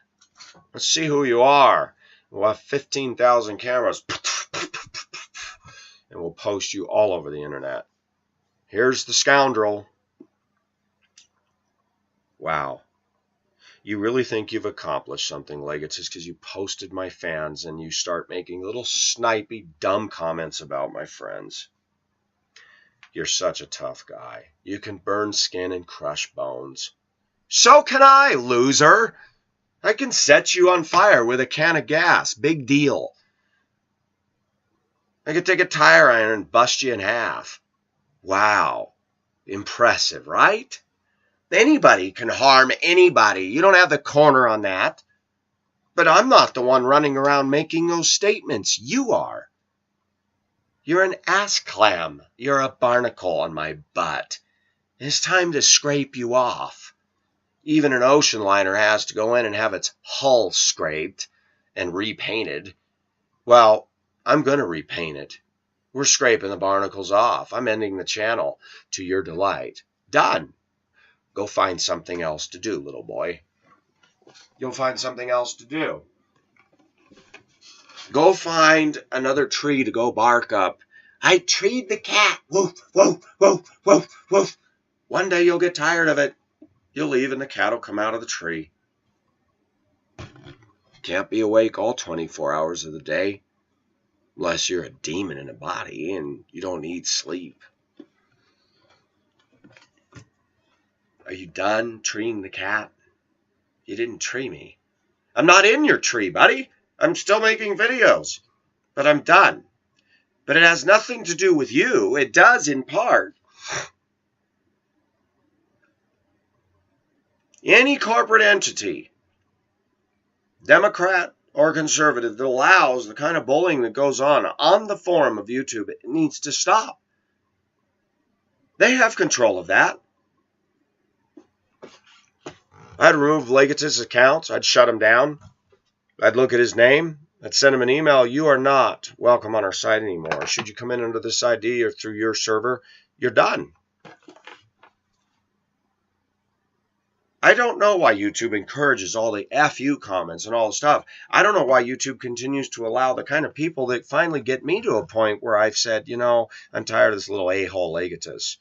Let's see who you are. We'll have 15,000 cameras. And we'll post you all over the internet. Here's the scoundrel. Wow. You really think you've accomplished something, Legatus, because you posted my fans and you start making little snipey, dumb comments about my friends. You're such a tough guy. You can burn skin and crush bones. So can I, loser. I can set you on fire with a can of gas. Big deal. I could take a tire iron and bust you in half. Wow. Impressive, right? Anybody can harm anybody. You don't have the corner on that. But I'm not the one running around making those statements. You are. You're an ass clam. You're a barnacle on my butt. It's time to scrape you off. Even an ocean liner has to go in and have its hull scraped and repainted. Well, I'm going to repaint it. We're scraping the barnacles off. I'm ending the channel to your delight. Done. Go find something else to do, little boy. You'll find something else to do. Go find another tree to go bark up. I treed the cat. Woof, woof, woof, woof, woof. One day you'll get tired of it. You'll leave and the cat will come out of the tree. Can't be awake all 24 hours of the day. Unless you're a demon in a body and you don't need sleep. Are you done treeing the cat? You didn't tree me. I'm not in your tree, buddy. I'm still making videos. But I'm done. But it has nothing to do with you. It does in part. Any corporate entity, Democrat or conservative, that allows the kind of bullying that goes on the forum of YouTube, it needs to stop. They have control of that. I'd remove Legatus' accounts. I'd shut him down. I'd look at his name. I'd send him an email. You are not welcome on our site anymore. Should you come in under this ID or through your server, you're done. I don't know why YouTube encourages all the FU comments and all the stuff. I don't know why YouTube continues to allow the kind of people that finally get me to a point where I've said, you know, I'm tired of this little a-hole Legatus.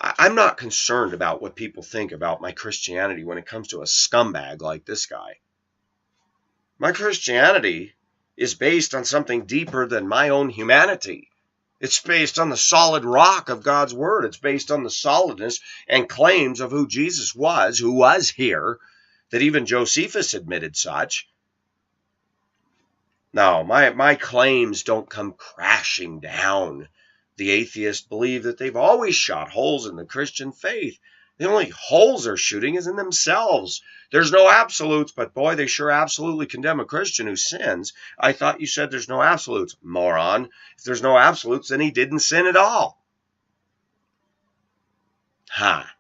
I'm not concerned about what people think about my Christianity when it comes to a scumbag like this guy. My Christianity is based on something deeper than my own humanity. It's based on the solid rock of God's word. It's based on the solidness and claims of who Jesus was, who was here, that even Josephus admitted such. Now, my claims don't come crashing down. The atheists believe that they've always shot holes in the Christian faith. The only holes they're shooting is in themselves. There's no absolutes, but boy, they sure absolutely condemn a Christian who sins. I thought you said there's no absolutes, moron. If there's no absolutes, then he didn't sin at all. Ha.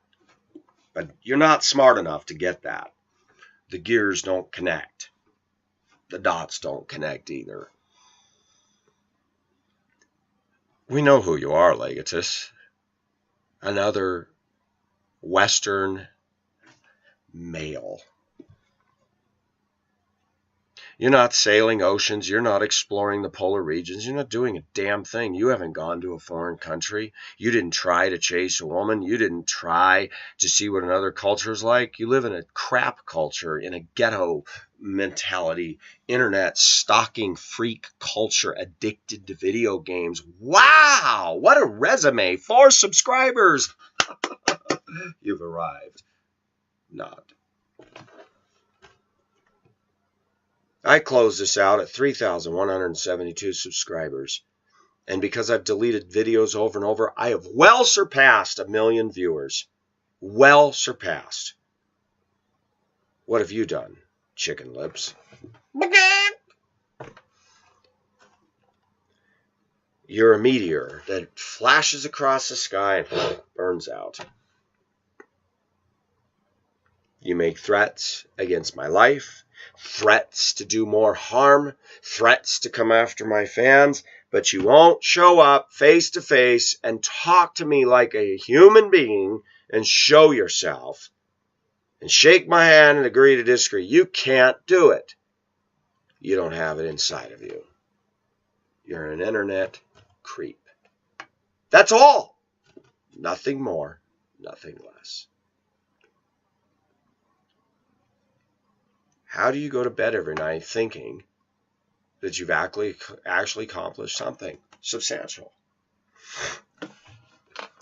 But you're not smart enough to get that. The gears don't connect. The dots don't connect either. We know who you are, Legatus. Another Western male. You're not sailing oceans. You're not exploring the polar regions. You're not doing a damn thing. You haven't gone to a foreign country. You didn't try to chase a woman. You didn't try to see what another culture is like. You live in a crap culture, in a ghetto mentality, internet stalking freak culture, addicted to video games. Wow, what a resume. 4 subscribers. You've arrived. Not. I closed this out at 3,172 subscribers. And because I've deleted videos over and over, I have well surpassed 1 million viewers. Well surpassed. What have you done, chicken lips? You're a meteor that flashes across the sky and burns out. You make threats against my life, threats to do more harm, threats to come after my fans, but you won't show up face to face and talk to me like a human being and show yourself and shake my hand and agree to disagree. You can't do it. You don't have it inside of you. You're an internet creep. That's all. Nothing more, nothing less. How do you go to bed every night thinking that you've actually accomplished something substantial? Why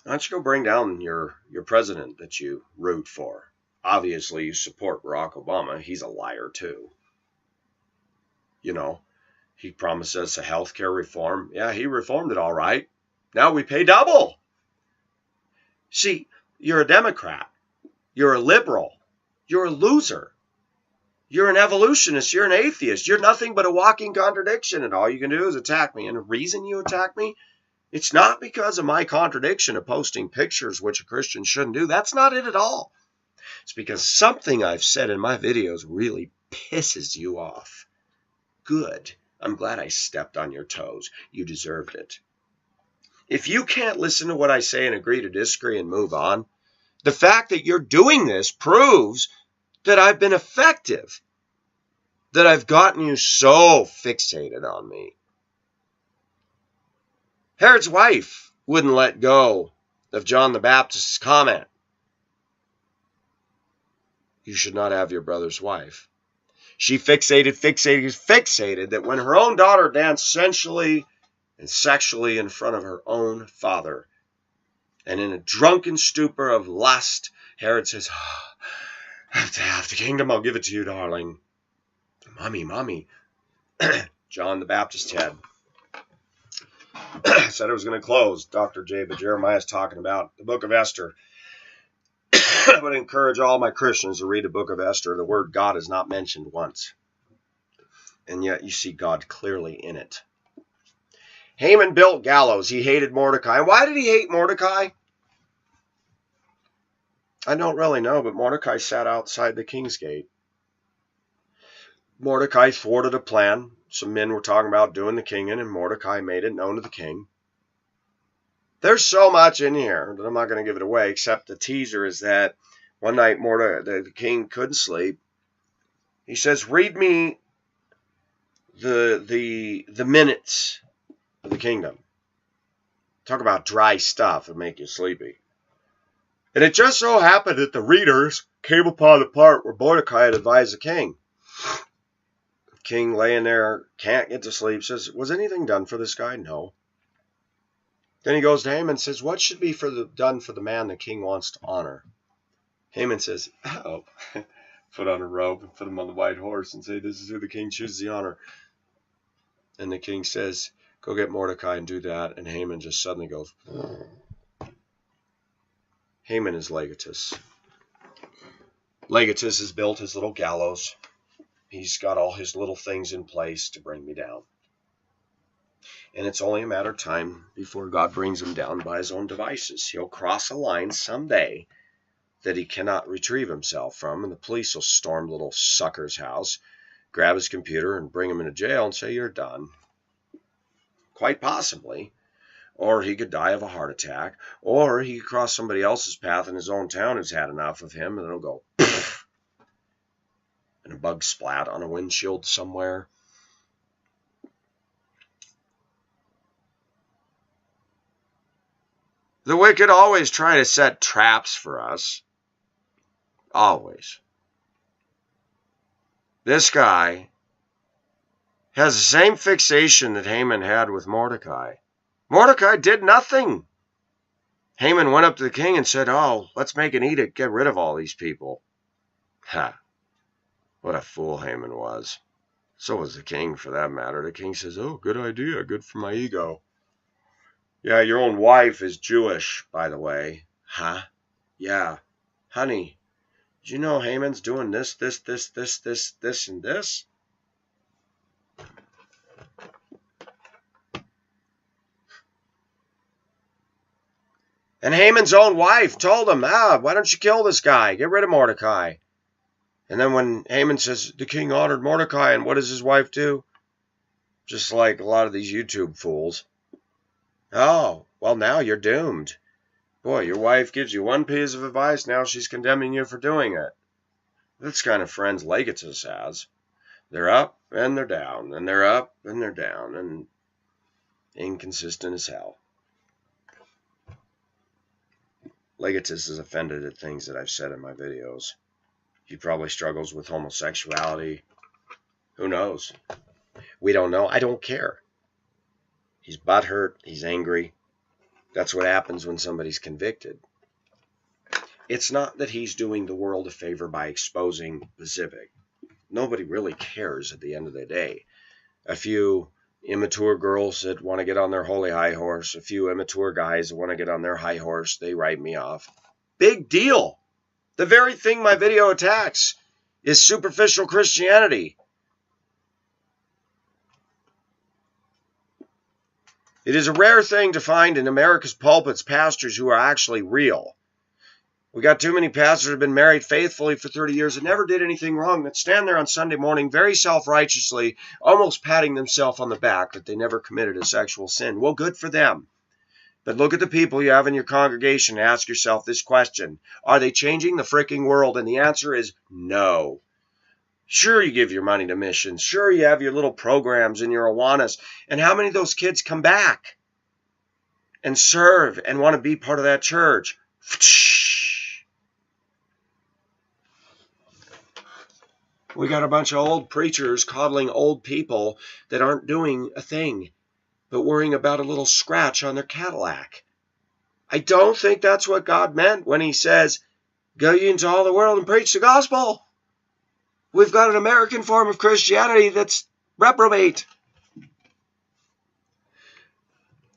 don't you go bring down your president that you root for? Obviously, you support Barack Obama. He's a liar, too. You know, he promised us a health care reform. Yeah, he reformed it all right. Now we pay double. See, you're a Democrat. You're a liberal. You're a loser. You're an evolutionist. You're an atheist. You're nothing but a walking contradiction, and all you can do is attack me. And the reason you attack me, it's not because of my contradiction of posting pictures, which a Christian shouldn't do. That's not it at all. It's because something I've said in my videos really pisses you off. Good. I'm glad I stepped on your toes. You deserved it. If you can't listen to what I say and agree to disagree and move on, the fact that you're doing this proves that I've been effective, that I've gotten you so fixated on me. Herod's wife wouldn't let go of John the Baptist's comment. You should not have your brother's wife. She fixated that when her own daughter danced sensually and sexually in front of her own father, and in a drunken stupor of lust, Herod says, I have to have the kingdom, I'll give it to you, darling. Mommy. John the Baptist had said it was going to close. Dr. J. But Jeremiah's talking about the book of Esther. I would encourage all my Christians to read the book of Esther. The word God is not mentioned once. And yet you see God clearly in it. Haman built gallows. He hated Mordecai. Why did he hate Mordecai? I don't really know, but Mordecai sat outside the king's gate. Mordecai thwarted a plan. Some men were talking about doing the king in, and Mordecai made it known to the king. There's so much in here that I'm not going to give it away, except the teaser is that one night the king couldn't sleep. He says, read me the minutes of the kingdom. Talk about dry stuff and make you sleepy. And it just so happened that the readers came upon the part where Mordecai had advised the king. The king laying there, can't get to sleep, says, was anything done for this guy? No. Then he goes to Haman and says, what should be done for the man the king wants to honor? Haman says, put on a robe and put him on the white horse and say, this is who the king chooses to honor. And the king says, go get Mordecai and do that. And Haman just suddenly goes. Haman is Legatus. Legatus has built his little gallows. He's got all his little things in place to bring me down. And it's only a matter of time before God brings him down by his own devices. He'll cross a line someday that he cannot retrieve himself from, and the police will storm little sucker's house, grab his computer, and bring him into jail and say, you're done. Quite possibly. Or he could die of a heart attack, or he could cross somebody else's path in his own town who's had enough of him, and it'll go poof, and a bug splat on a windshield somewhere. The wicked always try to set traps for us. Always. This guy has the same fixation that Haman had with Mordecai. Mordecai did nothing. Haman went up to the king and said, oh, let's make an edict, get rid of all these people. Ha! What a fool Haman was. So was the king, for that matter. The king says, oh, good idea, good for my ego. Yeah, your own wife is Jewish, by the way. Huh? Yeah. Honey, did you know Haman's doing this, and this? And Haman's own wife told him, why don't you kill this guy? Get rid of Mordecai. And then when Haman says, the king honored Mordecai, and what does his wife do? Just like a lot of these YouTube fools. Oh, well, now you're doomed. Boy, your wife gives you one piece of advice, now she's condemning you for doing it. That's kind of friends Legatus has. They're up and they're down, and they're up and they're down, and inconsistent as hell. Legatus is offended at things that I've said in my videos. He probably struggles with homosexuality. Who knows? We don't know. I don't care. He's butthurt. He's angry. That's what happens when somebody's convicted. It's not that he's doing the world a favor by exposing the civic. Nobody really cares at the end of the day. A few immature girls that want to get on their holy high horse, a few immature guys that want to get on their high horse, they write me off. Big deal. The very thing my video attacks is superficial Christianity. It is a rare thing to find in America's pulpits pastors who are actually real. We got too many pastors who have been married faithfully for 30 years and never did anything wrong that stand there on Sunday morning very self-righteously, almost patting themselves on the back that they never committed a sexual sin. Well, good for them. But look at the people you have in your congregation and ask yourself this question. Are they changing the freaking world? And the answer is no. Sure, you give your money to missions. Sure, you have your little programs and your Awanas. And how many of those kids come back and serve and want to be part of that church? We got a bunch of old preachers coddling old people that aren't doing a thing, but worrying about a little scratch on their Cadillac. I don't think that's what God meant when he says, go ye into all the world and preach the gospel. We've got an American form of Christianity that's reprobate.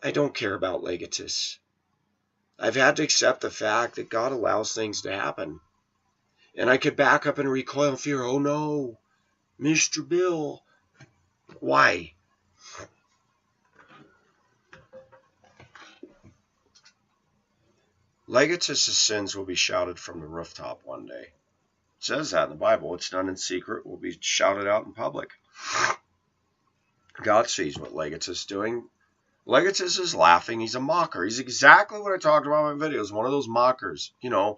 I don't care about Legatus. I've had to accept the fact that God allows things to happen. And I could back up and recoil in fear. Oh no, Mr. Bill. Why? Legatus' sins will be shouted from the rooftop one day. It says that in the Bible. What's done in secret will be shouted out in public. God sees what Legatus is doing. Legatus is laughing. He's a mocker. He's exactly what I talked about in my videos. One of those mockers. You know,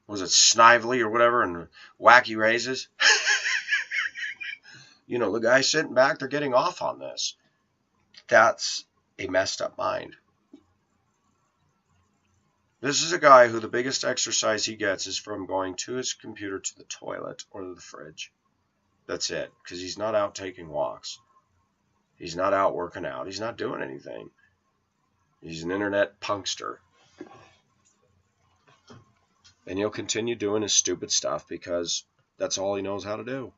was it Snively or whatever and Wacky Raises? You know, the guy sitting back, they're getting off on this. That's a messed up mind. This is a guy who the biggest exercise he gets is from going to his computer to the toilet or to the fridge. That's it, because he's not out taking walks. He's not out working out. He's not doing anything. He's an internet punkster. And he'll continue doing his stupid stuff because that's all he knows how to do.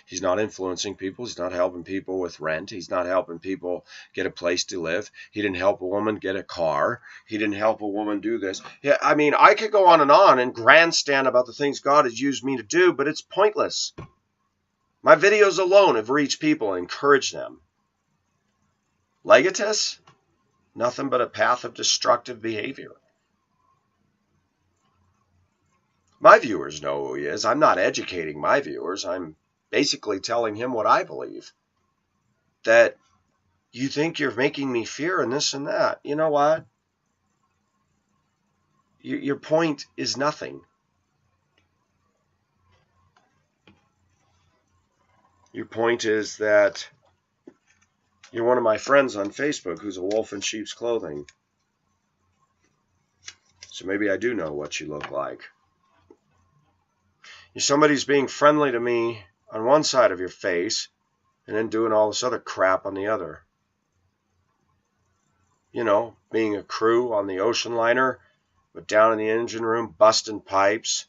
He's not influencing people. He's not helping people with rent. He's not helping people get a place to live. He didn't help a woman get a car. He didn't help a woman do this. Yeah, I mean, I could go on and grandstand about the things God has used me to do, but it's pointless. My videos alone have reached people and encouraged them. Legatus? Nothing but a path of destructive behavior. My viewers know who he is. I'm not educating my viewers. I'm basically telling him what I believe. That you think you're making me fear and this and that. You know what? Your point is nothing. Your point is that you're one of my friends on Facebook who's a wolf in sheep's clothing. So maybe I do know what you look like. Somebody's being friendly to me on one side of your face and then doing all this other crap on the other. You know, being a crew on the ocean liner, but down in the engine room, busting pipes,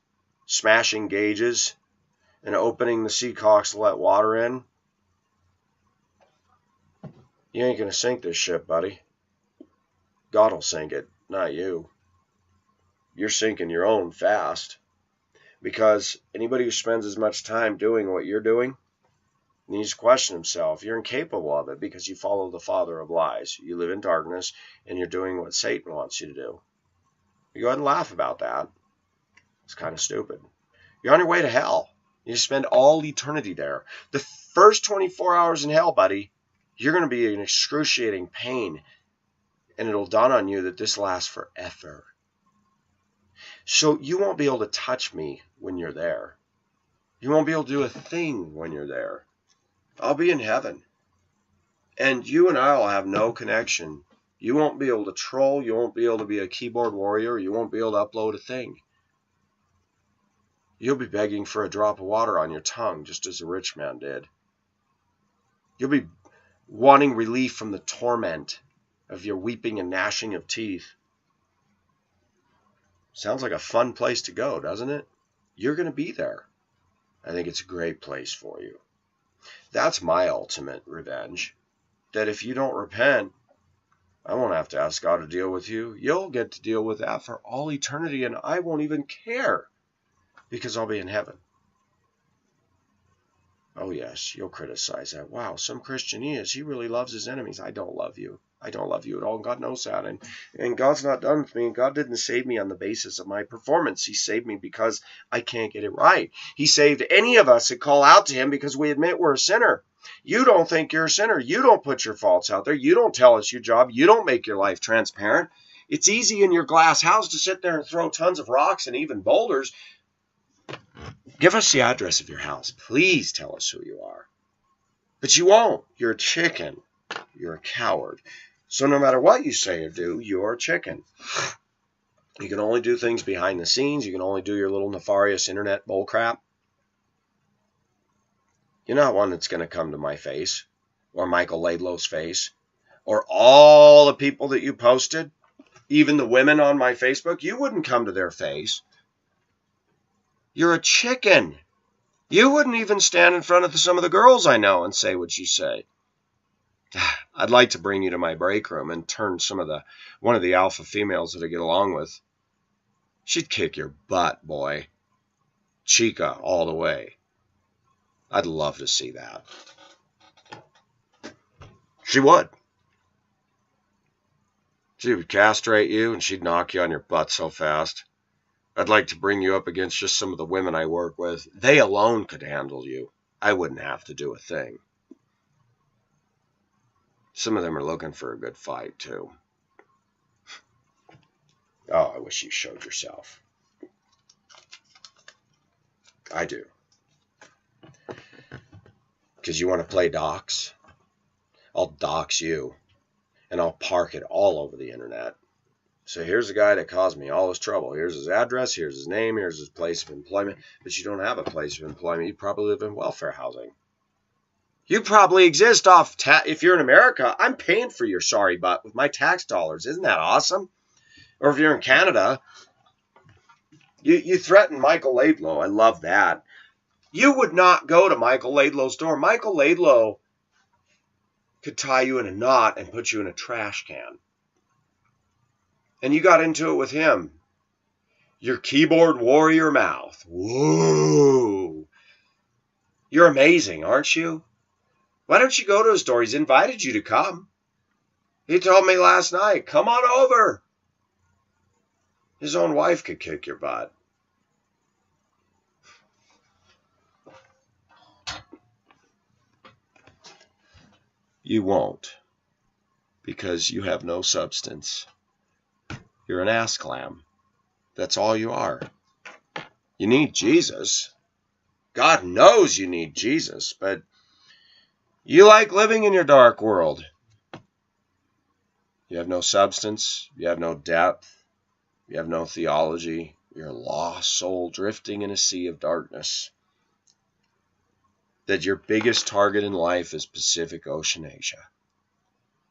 smashing gauges, and opening the seacocks to let water in. You ain't gonna sink this ship, buddy. God'll sink it, not you. You're sinking your own fast. Because anybody who spends as much time doing what you're doing needs to question himself. You're incapable of it because you follow the father of lies. You live in darkness and you're doing what Satan wants you to do. You go ahead and laugh about that. It's kind of stupid. You're on your way to hell. You spend all eternity there. The first 24 hours in hell, buddy, you're going to be in excruciating pain. And it'll dawn on you that this lasts forever. So you won't be able to touch me when you're there. You won't be able to do a thing when you're there. I'll be in heaven. And you and I will have no connection. You won't be able to troll. You won't be able to be a keyboard warrior. You won't be able to upload a thing. You'll be begging for a drop of water on your tongue, just as the rich man did. You'll be wanting relief from the torment of your weeping and gnashing of teeth. Sounds like a fun place to go, doesn't it? You're going to be there. I think it's a great place for you. That's my ultimate revenge. That if you don't repent, I won't have to ask God to deal with you. You'll get to deal with that for all eternity, and I won't even care because I'll be in heaven. Oh, yes, you'll criticize that. Wow, some Christian he really loves his enemies. I don't love you. I don't love you at all. God knows that. And God's not done with me. And God didn't save me on the basis of my performance. He saved me because I can't get it right. He saved any of us that call out to him because we admit we're a sinner. You don't think you're a sinner. You don't put your faults out there. You don't tell us your job. You don't make your life transparent. It's easy in your glass house to sit there and throw tons of rocks and even boulders. Give us the address of your house. Please tell us who you are. But you won't. You're a chicken. You're a coward. So no matter what you say or do, you're a chicken. You can only do things behind the scenes. You can only do your little nefarious internet bullcrap. You're not one that's going to come to my face or Michael Laidlow's face or all the people that you posted, even the women on my Facebook. You wouldn't come to their face. You're a chicken. You wouldn't even stand in front of some of the girls I know and say what you say. I'd like to bring you to my break room and turn one of the alpha females that I get along with. She'd kick your butt, boy. Chica all the way. I'd love to see that. She would. She would castrate you and she'd knock you on your butt so fast. I'd like to bring you up against just some of the women I work with. They alone could handle you. I wouldn't have to do a thing. Some of them are looking for a good fight, too. Oh, I wish you showed yourself. I do. Because you want to play dox? I'll dox you. And I'll park it all over the internet. So here's the guy that caused me all this trouble. Here's his address, here's his name, here's his place of employment. But you don't have a place of employment. You probably live in welfare housing. You probably exist off if you're in America, I'm paying for your sorry butt with my tax dollars. Isn't that awesome? Or if you're in Canada, you threaten Michael Laidlow. I love that. You would not go to Michael Laidlow's door. Michael Laidlow could tie you in a knot and put you in a trash can. And you got into it with him. Your keyboard warrior mouth. Whoa. You're amazing, aren't you? Why don't you go to his door? He's invited you to come. He told me last night, come on over. His own wife could kick your butt. You won't, because you have no substance. You're an ass clam. That's all you are. You need Jesus. God knows you need Jesus, but you like living in your dark world. You have no substance. You have no depth. You have no theology. You're a lost soul drifting in a sea of darkness. That your biggest target in life is Pacific Ocean Asia.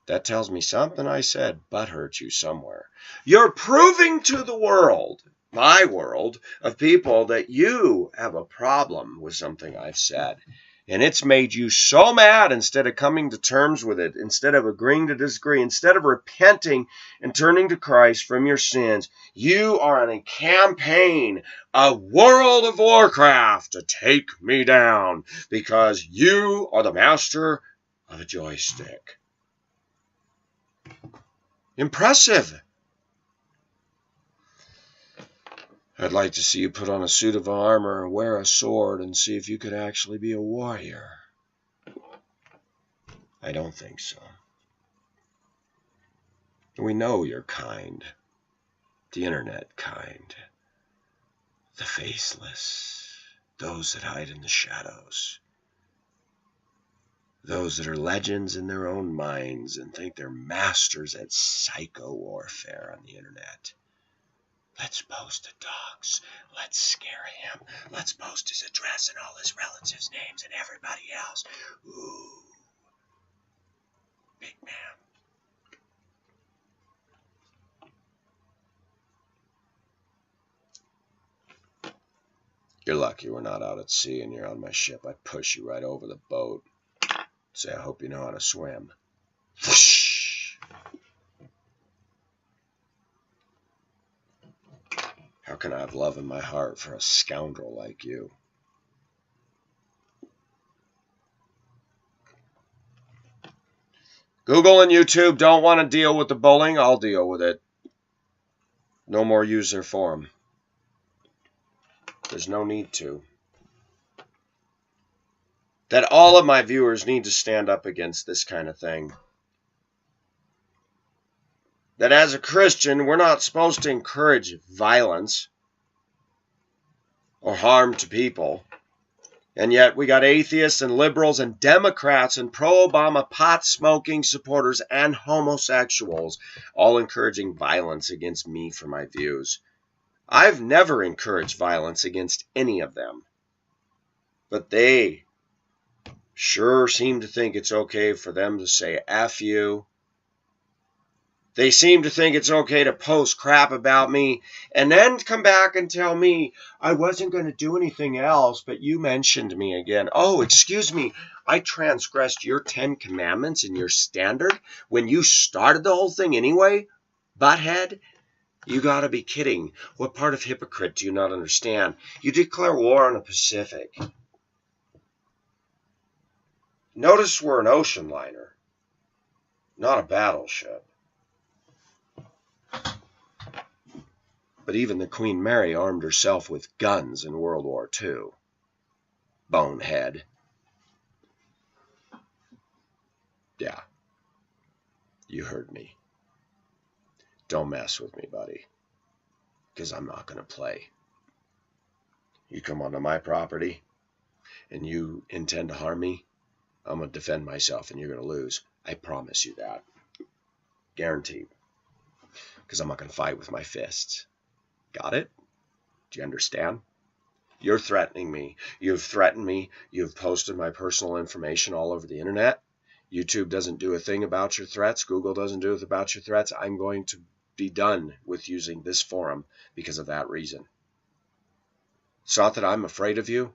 That tells me something I said but hurt you somewhere. You're proving to the world, my world, of people that you have a problem with something I've said. And it's made you so mad, instead of coming to terms with it, instead of agreeing to disagree, instead of repenting and turning to Christ from your sins, you are on a campaign, a World of Warcraft, to take me down because you are the master of a joystick. Impressive. I'd like to see you put on a suit of armor and wear a sword and see if you could actually be a warrior. I don't think so. We know you're kind. The internet kind. The faceless. Those that hide in the shadows. Those that are legends in their own minds and think they're masters at psycho warfare on the internet. Let's post the dogs. Let's scare him. Let's post his address and all his relatives' names and everybody else. Ooh. Big man. You're lucky we're not out at sea and you're on my ship. I'd push you right over the boat. Say, I hope you know how to swim. Whoosh. How can I have love in my heart for a scoundrel like you? Google and YouTube don't want to deal with the bullying. I'll deal with it. No more user forum. There's no need to. That all of my viewers need to stand up against this kind of thing. That as a Christian, we're not supposed to encourage violence or harm to people. And yet we got atheists and liberals and Democrats and pro-Obama pot-smoking supporters and homosexuals all encouraging violence against me for my views. I've never encouraged violence against any of them. But they sure seem to think it's okay for them to say F you. They seem to think it's okay to post crap about me and then come back and tell me I wasn't going to do anything else, but you mentioned me again. Oh, excuse me. I transgressed your 10 commandments and your standard when you started the whole thing anyway, butthead? You got to be kidding. What part of hypocrite do you not understand? You declare war on the Pacific. Notice we're an ocean liner, not a battleship. But even the Queen Mary armed herself with guns in World War II. Bonehead. Yeah, you heard me. Don't mess with me, buddy, because I'm not going to play. You come onto my property and you intend to harm me, I'm going to defend myself and you're going to lose. I promise you that. Guaranteed. Because I'm not going to fight with my fists. Got it? Do you understand? You're threatening me. You've threatened me. You've posted my personal information all over the internet. YouTube doesn't do a thing about your threats. Google doesn't do it about your threats. I'm going to be done with using this forum because of that reason. It's not that I'm afraid of you.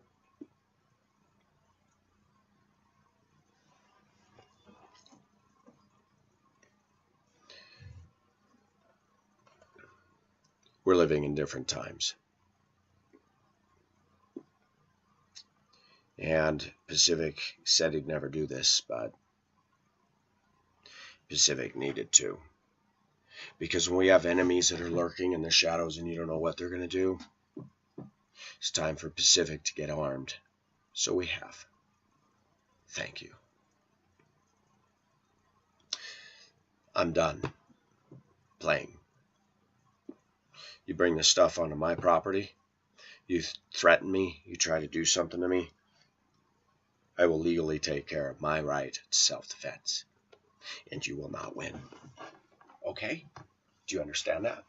we're living in different times. And Pacific said he'd never do this, but Pacific needed to. Because when we have enemies that are lurking in the shadows and you don't know what they're going to do, it's time for Pacific to get armed. So we have. Thank you. I'm done playing. You bring this stuff onto my property, you threaten me, you try to do something to me, I will legally take care of my right to self-defense. And you will not win. Okay? Do you understand that?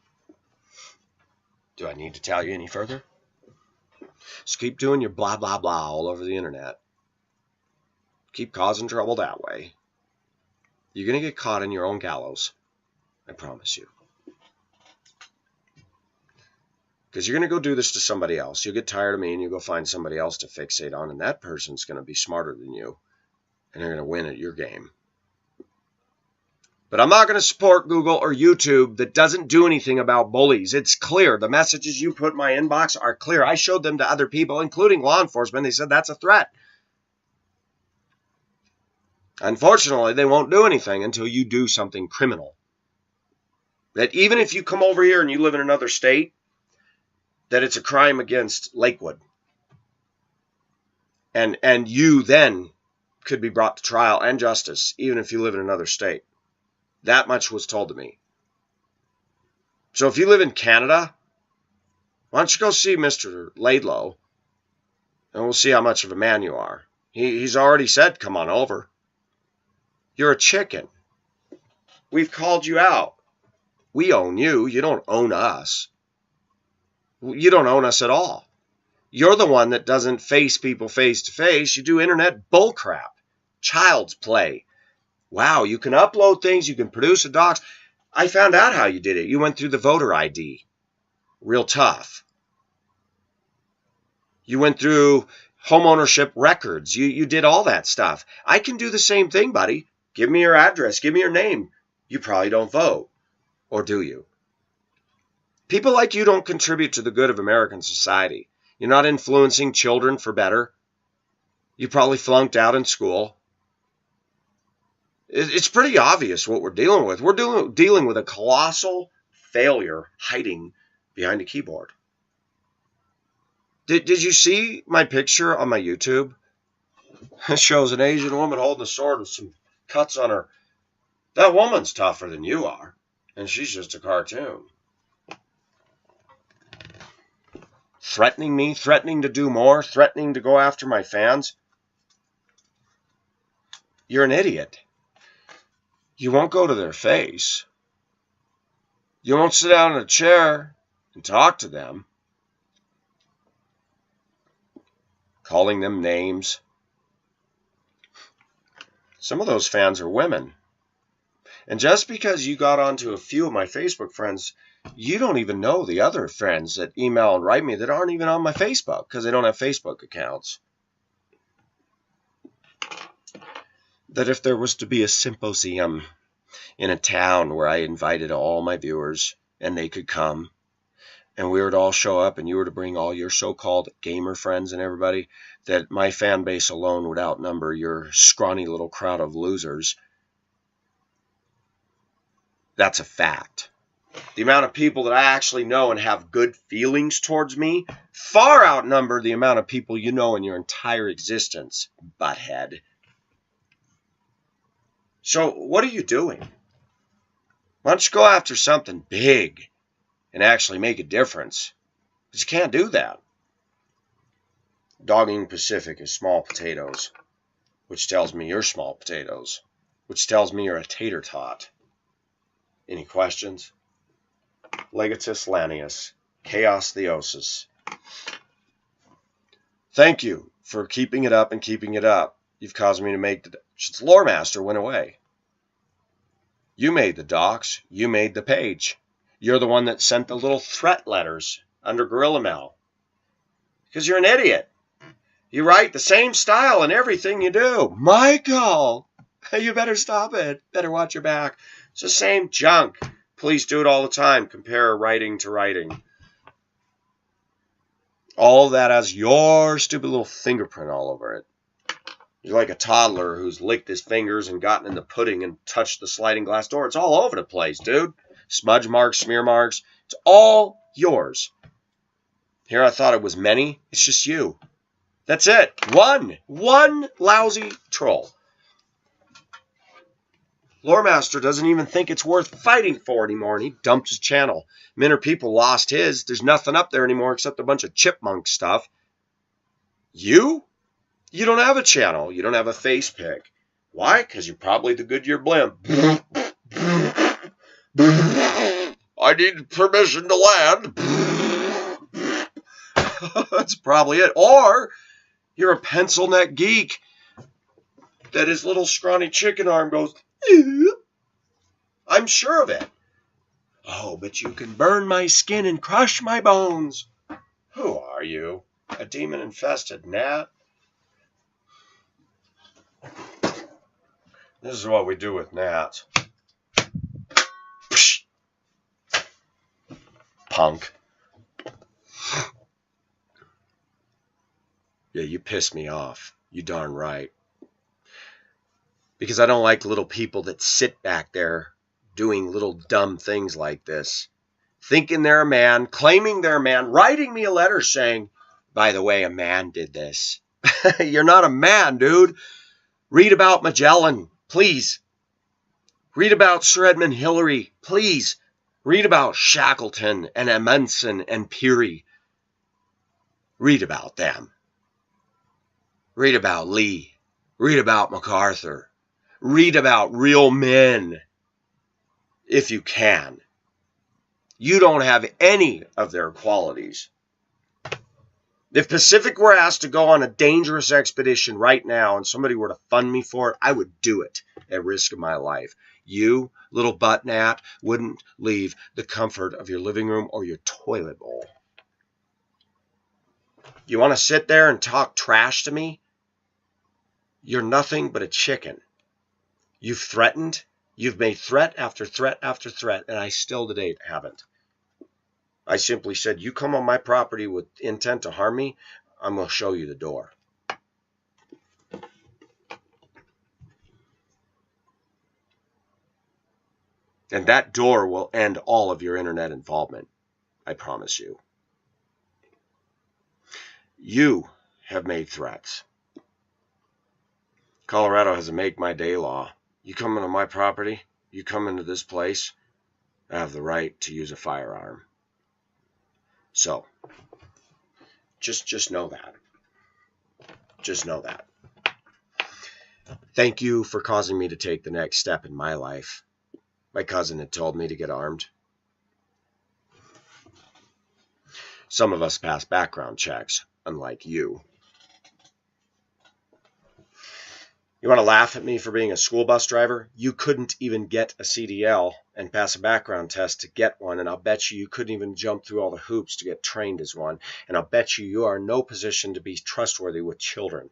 Do I need to tell you any further? Just keep doing your blah, blah, blah all over the internet. Keep causing trouble that way. You're going to get caught in your own gallows. I promise you. Because you're going to go do this to somebody else. You'll get tired of me and you'll go find somebody else to fixate on. And that person's going to be smarter than you. And they're going to win at your game. But I'm not going to support Google or YouTube that doesn't do anything about bullies. It's clear. The messages you put in my inbox are clear. I showed them to other people, including law enforcement. They said that's a threat. Unfortunately, they won't do anything until you do something criminal. That even if you come over here and you live in another state, that it's a crime against Lakewood. And you then could be brought to trial and justice, even if you live in another state. That much was told to me. So if you live in Canada, why don't you go see Mr. Laidlow, and we'll see how much of a man you are. He's already said, come on over. You're a chicken. We've called you out. We own you. You don't own us. You don't own us at all. You're the one that doesn't face people face to face. You do internet bullcrap. Child's play. Wow, you can upload things. You can produce a docs. I found out how you did it. You went through the voter ID. Real tough. You went through homeownership records. You did all that stuff. I can do the same thing, buddy. Give me your address. Give me your name. You probably don't vote. Or do you? People like you don't contribute to the good of American society. You're not influencing children for better. You probably flunked out in school. It's pretty obvious what we're dealing with. We're dealing with a colossal failure hiding behind a keyboard. Did you see my picture on my YouTube? It shows an Asian woman holding a sword with some cuts on her. That woman's tougher than you are, and she's just a cartoon. Threatening me, threatening to do more, threatening to go after my fans. You're an idiot. You won't go to their face. You won't sit down in a chair and talk to them. Calling them names. Some of those fans are women. And just because you got onto a few of my Facebook friends, you don't even know the other friends that email and write me that aren't even on my Facebook because they don't have Facebook accounts. That if there was to be a symposium in a town where I invited all my viewers and they could come and we were to all show up and you were to bring all your so-called gamer friends and everybody, that my fan base alone would outnumber your scrawny little crowd of losers. That's a fact. The amount of people that I actually know and have good feelings towards me far outnumber the amount of people you know in your entire existence, butthead. So what are you doing? Why don't you go after something big and actually make a difference? But you can't do that. Dogging Pacific is small potatoes, which tells me you're small potatoes, which tells me you're a tater tot. Any questions? Legatus Lanius, Chaos Theosis. Thank you for keeping it up and keeping it up. You've caused me to make the... Lore Master went away. You made the docs. You made the page. You're the one that sent the little threat letters under Gorilla Mail. Because you're an idiot. You write the same style in everything you do. Michael, you better stop it. Better watch your back. It's the same junk. Please do it all the time. Compare writing to writing. All that has your stupid little fingerprint all over it. You're like a toddler who's licked his fingers and gotten in the pudding and touched the sliding glass door. It's all over the place, dude. Smudge marks, smear marks. It's all yours. Here I thought it was many. It's just you. That's it. One lousy troll. Loremaster doesn't even think it's worth fighting for anymore, and he dumped his channel. Minor People lost his. There's nothing up there anymore except a bunch of chipmunk stuff. You? You don't have a channel. You don't have a face pick. Why? Because you're probably the Goodyear blimp. I need permission to land. That's probably it. Or you're a pencil neck geek that his little scrawny chicken arm goes, I'm sure of it. Oh, but you can burn my skin and crush my bones. Who are you? A demon-infested gnat? This is what we do with gnats. Punk. Yeah, you piss me off. You darn right. Because I don't like little people that sit back there doing little dumb things like this. Thinking they're a man, claiming they're a man, writing me a letter saying, by the way, a man did this. You're not a man, dude. Read about Magellan, please. Read about Sir Edmund Hillary, please. Read about Shackleton and Amundsen and Peary. Read about them. Read about Lee. Read about MacArthur. Read about real men, if you can. You don't have any of their qualities. If Pacific were asked to go on a dangerous expedition right now and somebody were to fund me for it, I would do it at risk of my life. You, little butt gnat, wouldn't leave the comfort of your living room or your toilet bowl. You want to sit there and talk trash to me? You're nothing but a chicken. You've threatened. You've made threat after threat after threat, and I still to date haven't. I simply said, you come on my property with intent to harm me, I'm going to show you the door. And that door will end all of your internet involvement. I promise you. You have made threats. Colorado has a make my day law. You come into my property, you come into this place, I have the right to use a firearm. So, just know that. Just know that. Thank you for causing me to take the next step in my life. My cousin had told me to get armed. Some of us pass background checks, unlike you. You want to laugh at me for being a school bus driver? You couldn't even get a CDL and pass a background test to get one, and I'll bet you couldn't even jump through all the hoops to get trained as one, and I'll bet you are in no position to be trustworthy with children.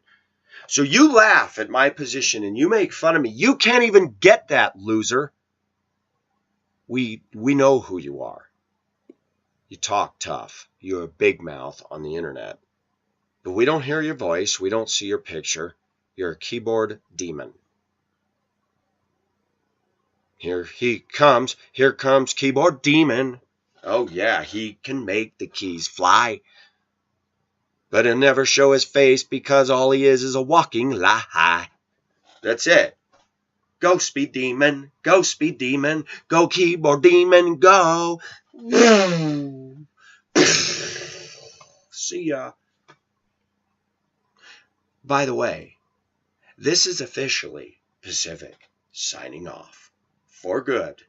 So you laugh at my position and you make fun of me. You can't even get that, loser. We know who you are. You talk tough. You're a big mouth on the internet. But we don't hear your voice. We don't see your picture. You're a keyboard demon. Here he comes. Here comes keyboard demon. Oh yeah, he can make the keys fly. But he'll never show his face because all he is a walking lie. That's it. Go speed demon. Go speed demon. Go keyboard demon. Go. See ya. By the way, this is officially Pacific signing off for good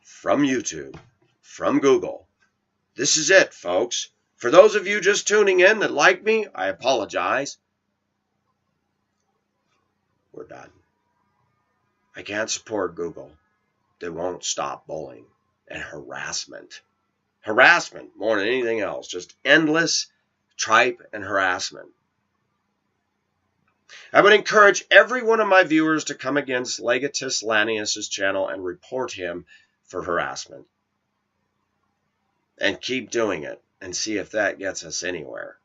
from YouTube, from Google. This is it, folks. For those of you just tuning in that like me, I apologize. We're done. I can't support Google. They won't stop bullying and harassment. Harassment more than anything else. Just endless tripe and harassment. I would encourage every one of my viewers to come against Legatus Lanius' channel and report him for harassment. And keep doing it and see if that gets us anywhere.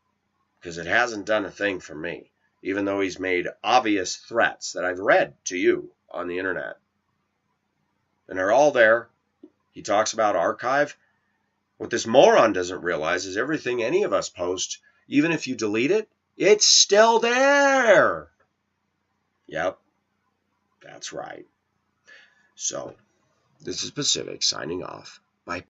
Because it hasn't done a thing for me, even though he's made obvious threats that I've read to you on the internet. And they're all there. He talks about archive. What this moron doesn't realize is everything any of us post, even if you delete it, it's still there. Yep, that's right. So, this is Pacific signing off. Bye.